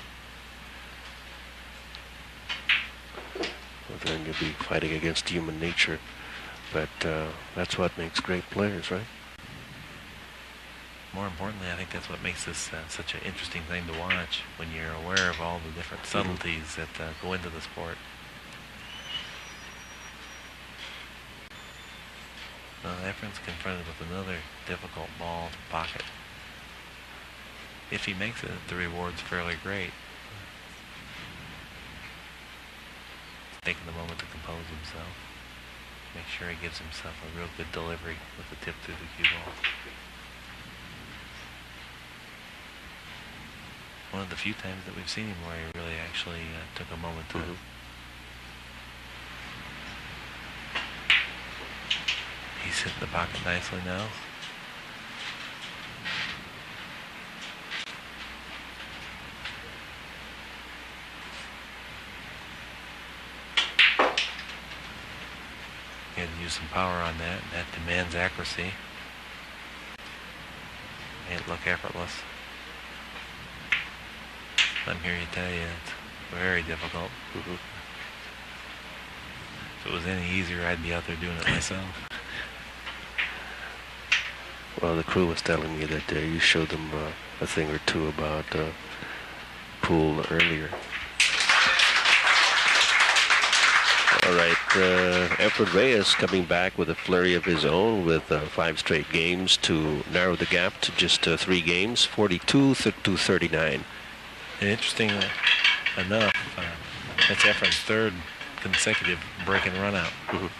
Well, then you'll be fighting against human nature, but that's what makes great players, right? More importantly, I think that's what makes this such an interesting thing to watch, when you're aware of all the different subtleties that go into the sport. Now, Efren's confronted with another difficult ball to pocket. If he makes it, the reward's fairly great. Taking the moment to compose himself. Make sure he gives himself a real good delivery with the tip through the cue ball. One of the few times that we've seen him where he really actually took a moment to He's hit the pocket nicely now. He had to use some power on that, and that demands accuracy. Made it look effortless. I'm here to tell you it's very difficult. Mhm. If it was any easier, I'd be out there doing it myself. Well, the crew was telling me that you showed them a thing or two about pool earlier. All right, Efren Reyes coming back with a flurry of his own with 5 straight games to narrow the gap to just 3 games, 42 to 39. And interesting enough, that's Efren's 3rd consecutive break and run out. Mhm.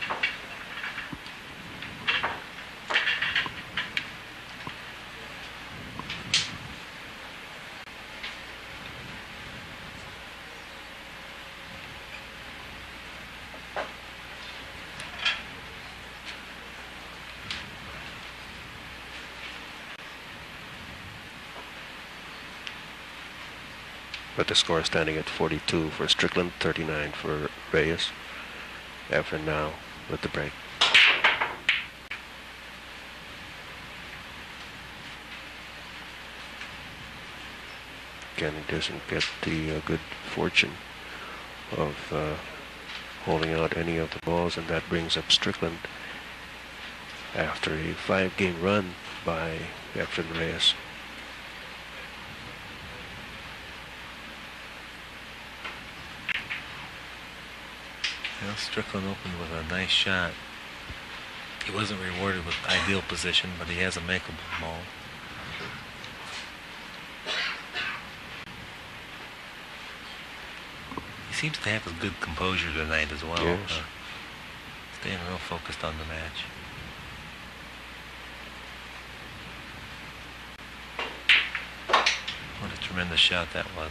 But the score standing at 42 for Strickland, 39 for Reyes. Efren now with the break. Again, he doesn't get the good fortune of holding out any of the balls, and that brings up Strickland after a 5-game run by Efren Reyes. Well, Strickland opened with a nice shot. He wasn't rewarded with ideal position, but he has a makeable ball. He seems to have a good composure tonight as well. Yes. Staying real focused on the match. What a tremendous shot that was.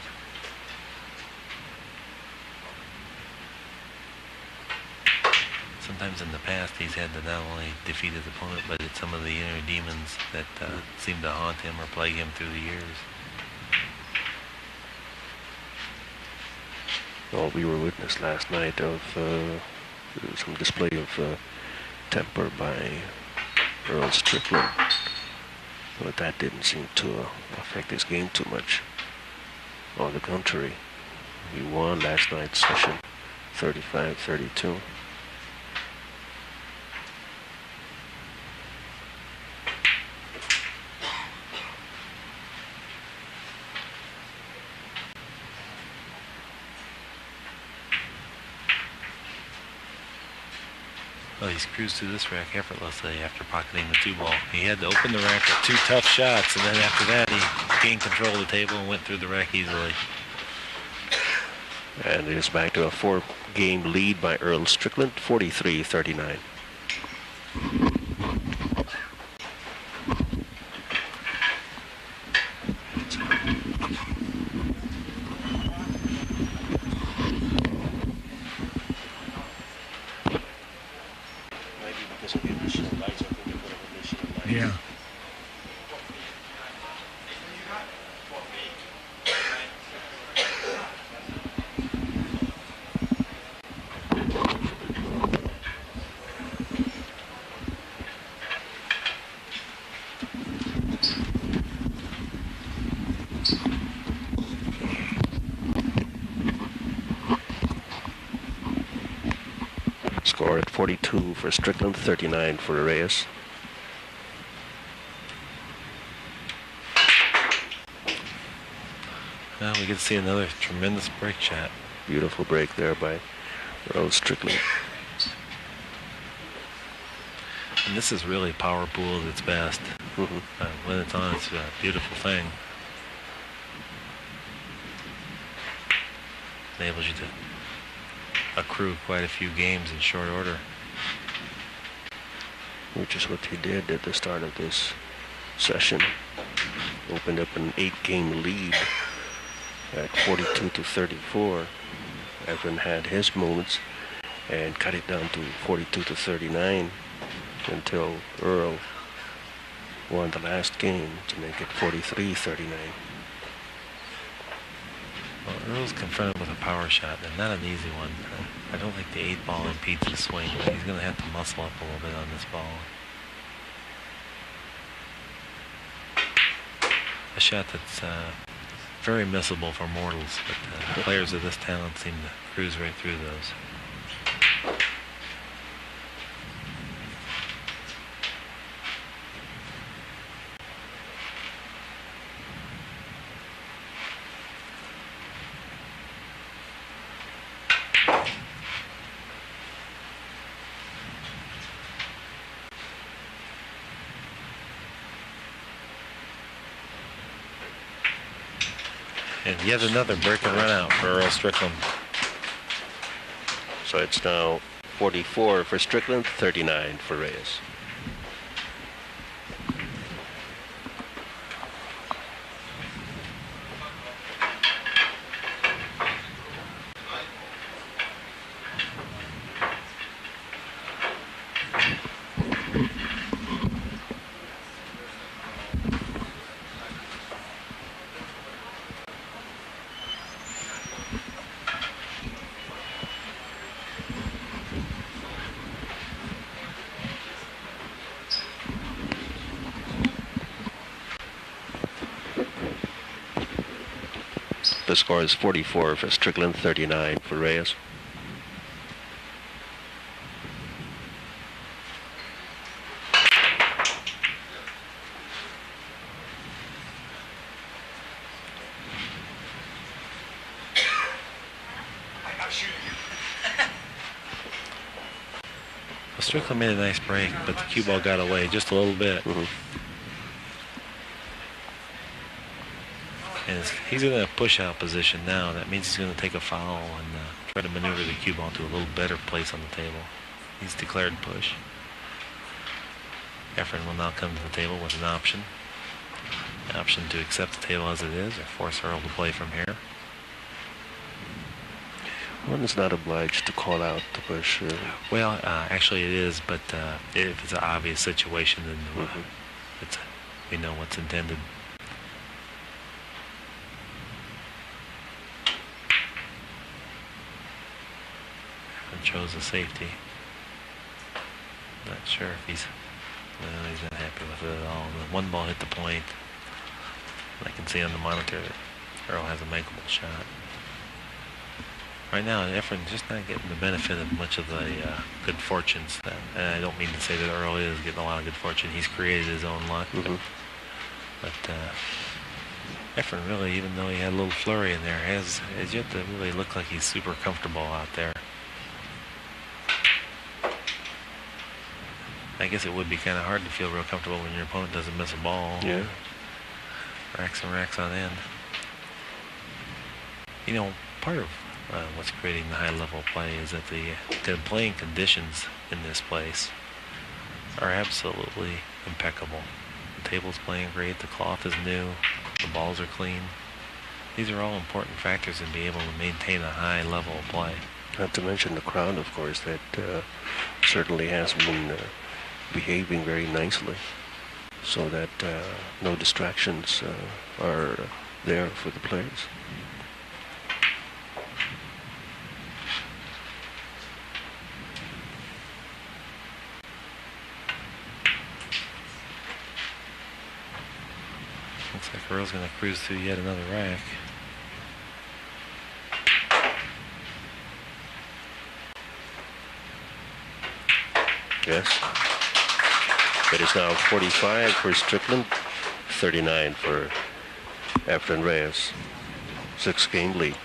Sometimes in the past he's had to not only defeat his opponent, but it's some of the inner demons that seem to haunt him or plague him through the years. Well, we were witness last night of some display of temper by Earl Strickland, but that didn't seem to affect his game too much. On the contrary, he won last night's session 35-32. Well, he's cruised through this rack effortlessly after pocketing the 2 ball. He had to open the rack with 2 tough shots, and then after that he gained control of the table and went through the rack easily. And it is back to a 4-game lead by Earl Strickland, 43-39. Yeah. Score at 42 for Strickland, 39 for Reyes. Now we get to see another tremendous break shot. Beautiful break there by Earl Strickland. And this is really power pool at its best. Mhm. When it's on, it's a beautiful thing. Enables you to accrue quite a few games in short order. Which is what he did at the start of this session. Opened up an 8-game lead at 42-34. Efren had his moments and cut it down to 42-39 until Earl won the last game to make it 43-39. Well, Earl's confronted with a power shot, and not an easy one. I don't think the 8 ball impedes his swing, but he's going to have to muscle up a little bit on this ball. A shot that's very missable for mortals, but players of this talent seem to cruise right through those. And yet another break and run out for Earl Strickland. So it's now 44 for Strickland, 39 for Reyes. The score is 44 for Strickland, 39 for Reyes. Well, Strickland made a nice break, but the cue ball got away just a little bit. And he's in a push-out position now. That means he's going to take a foul and try to maneuver the cue ball to a little better place on the table. He's declared push. Efren will now come to the table with an option. An option to accept the table as it is or force Earl to play from here. One is not obliged to call out the push. Well, actually it is, but if it's an obvious situation, then we know what's intended. Chose a safety. Not sure if he's not happy with it at all. The one ball hit the point. I can see on the monitor that Earl has a makeable shot. Right now, Efren's just not getting the benefit of much of the good fortunes. And I don't mean to say that Earl is getting a lot of good fortune. He's created his own luck. But Efren really, even though he had a little flurry in there, has yet to really look like he's super comfortable out there. I guess it would be kind of hard to feel real comfortable when your opponent doesn't miss a ball. Yeah. Racks and racks on end. You know, part of what's creating the high level of play is that the playing conditions in this place are absolutely impeccable. The table's playing great, the cloth is new, the balls are clean. These are all important factors in being able to maintain a high level of play. Not to mention the crowd, of course, that certainly has been behaving very nicely, so that no distractions are there for the players. Looks like Earl's going to cruise through yet another rack. Yes. It is now 45 for Strickland, 39 for Efren Reyes. 6-game lead.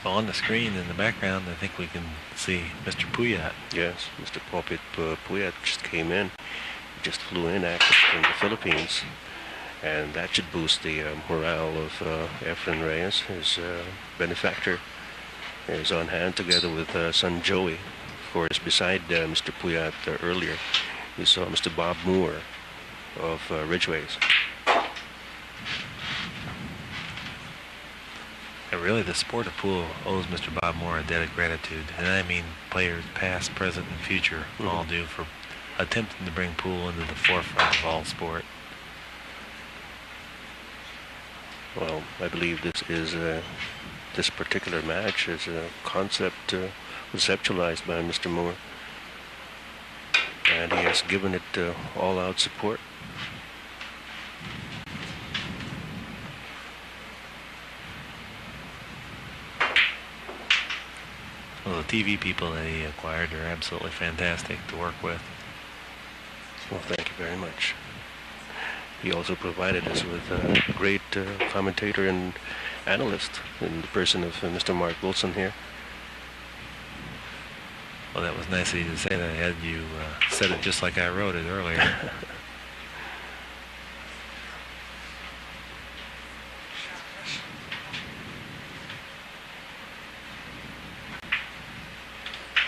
On the screen in the background, I think we can see Mr. Puyat. Yes, Mr. Puyat just came in, just flew in actually from the Philippines, and that should boost the morale of Efren Reyes. His benefactor is on hand together with son Joey. Of course, beside Mr. Puyat earlier, we saw Mr. Bob Moore of Ridgeways. And really, the sport of pool owes Mr. Bob Moore a debt of gratitude, and I mean players past, present, and future all do for attempting to bring pool into the forefront of all sport. Well, I believe this particular match is a concept conceptualized by Mr. Moore, and he has given it all-out support. Well, the TV people that he acquired are absolutely fantastic to work with. Well, thank you very much. He also provided us with a great commentator and analyst in the person of Mr. Mark Wilson here. Well, that was nice of you to say that. I had you said it just like I wrote it earlier.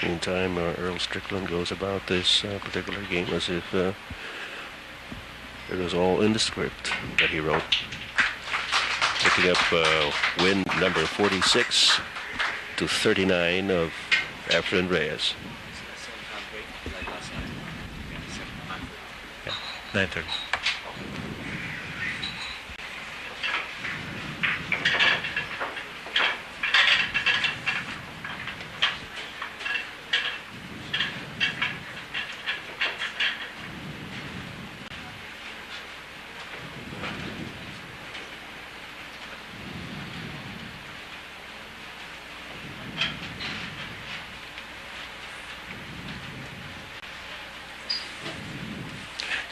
Meantime, Earl Strickland goes about this particular game as if it was all in the script that he wrote. Picking up win number 46 to 39 of Efren Reyes. 9:30.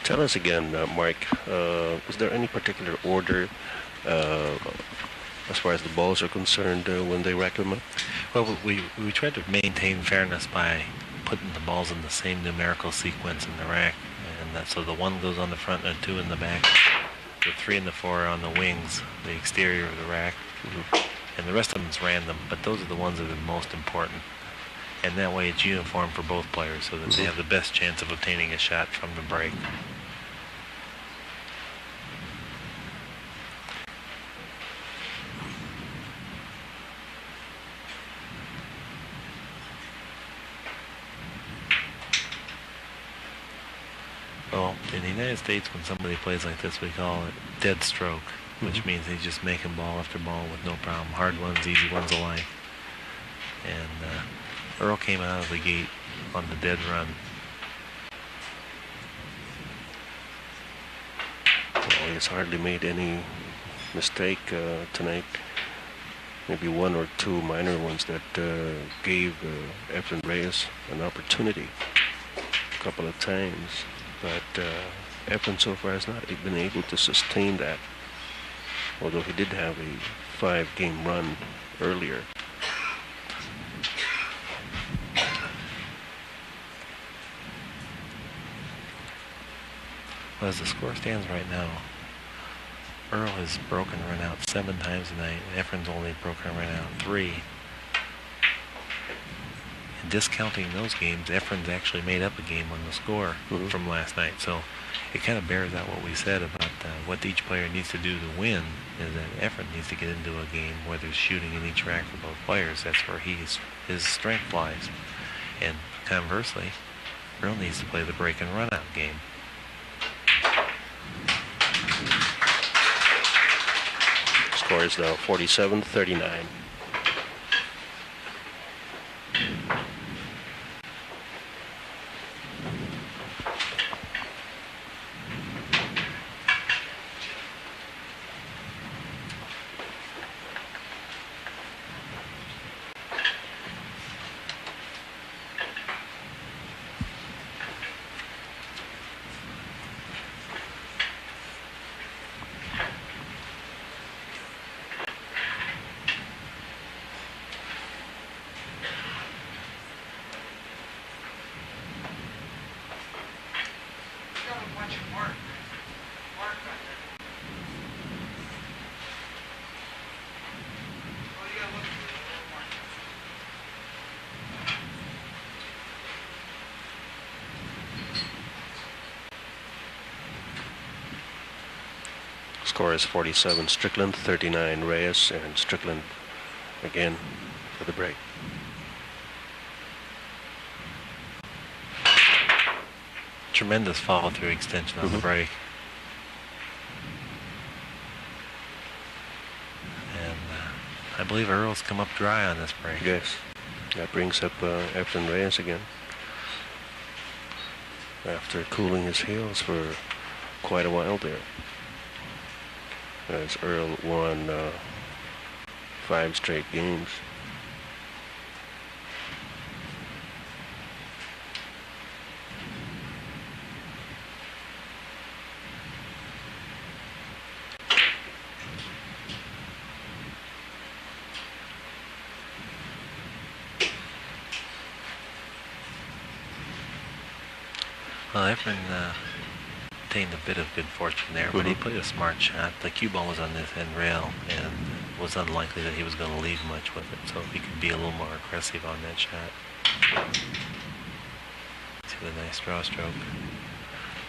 Tell us again, Mark, is there any particular order as far as the balls are concerned when they rack them up? Well, we tried to maintain fairness by putting the balls in the same numerical sequence in the rack, and so the 1 goes on the front and 2 in the back. The 3 and the 4 are on the wings, the exterior of the rack, and the rest of them is random, but those are the ones that are the most important. And that way it's uniform for both players so that they have the best chance of obtaining a shot from the break. Well, in the United States, when somebody plays like this, we call it dead stroke, which means he's just making ball after ball with no problem. Hard ones, easy ones alike. And Earl came out of the gate on the dead run. Well, he's hardly made any mistake tonight. Maybe 1 or 2 minor ones that gave Efren Reyes an opportunity a couple of times. But Efren so far has not been able to sustain that, although he did have a 5-game run earlier. Well, as the score stands right now, Earl has broken run out 7 times tonight, and Efren's only broken run out 3. And discounting those games, Efren's actually made up a game on the score from last night. So it kind of bears out what we said about what each player needs to do to win, is that Efren needs to get into a game where there's shooting in each rack for both players. That's where his strength lies. And conversely, Earl needs to play the break and run out game. Score is now 47-39. Score is 47 Strickland, 39 Reyes, and Strickland again for the break. Tremendous follow-through extension on the break. And I believe Earl's come up dry on this break. Yes. That brings up Efren Reyes again. After cooling his heels for quite a while there. As Earl won 5 straight games. Well, Efren obtained a bit of good fortune there, but he played a smart shot. The cue ball was on this end rail, and it was unlikely that he was going to leave much with it, so he could be a little more aggressive on that shot. See the nice draw stroke.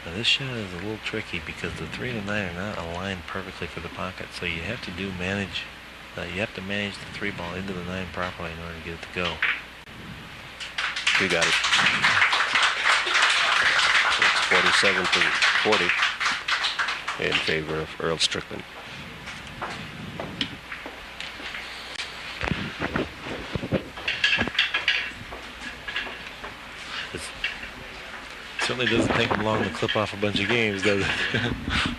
Now this shot is a little tricky because the 3 and 9 are not aligned perfectly for the pocket, so you have to manage the 3 ball into the 9 properly in order to get it to go. You got it. 47 to 40 in favor of Earl Strickland. It certainly doesn't take him long to clip off a bunch of games, does it?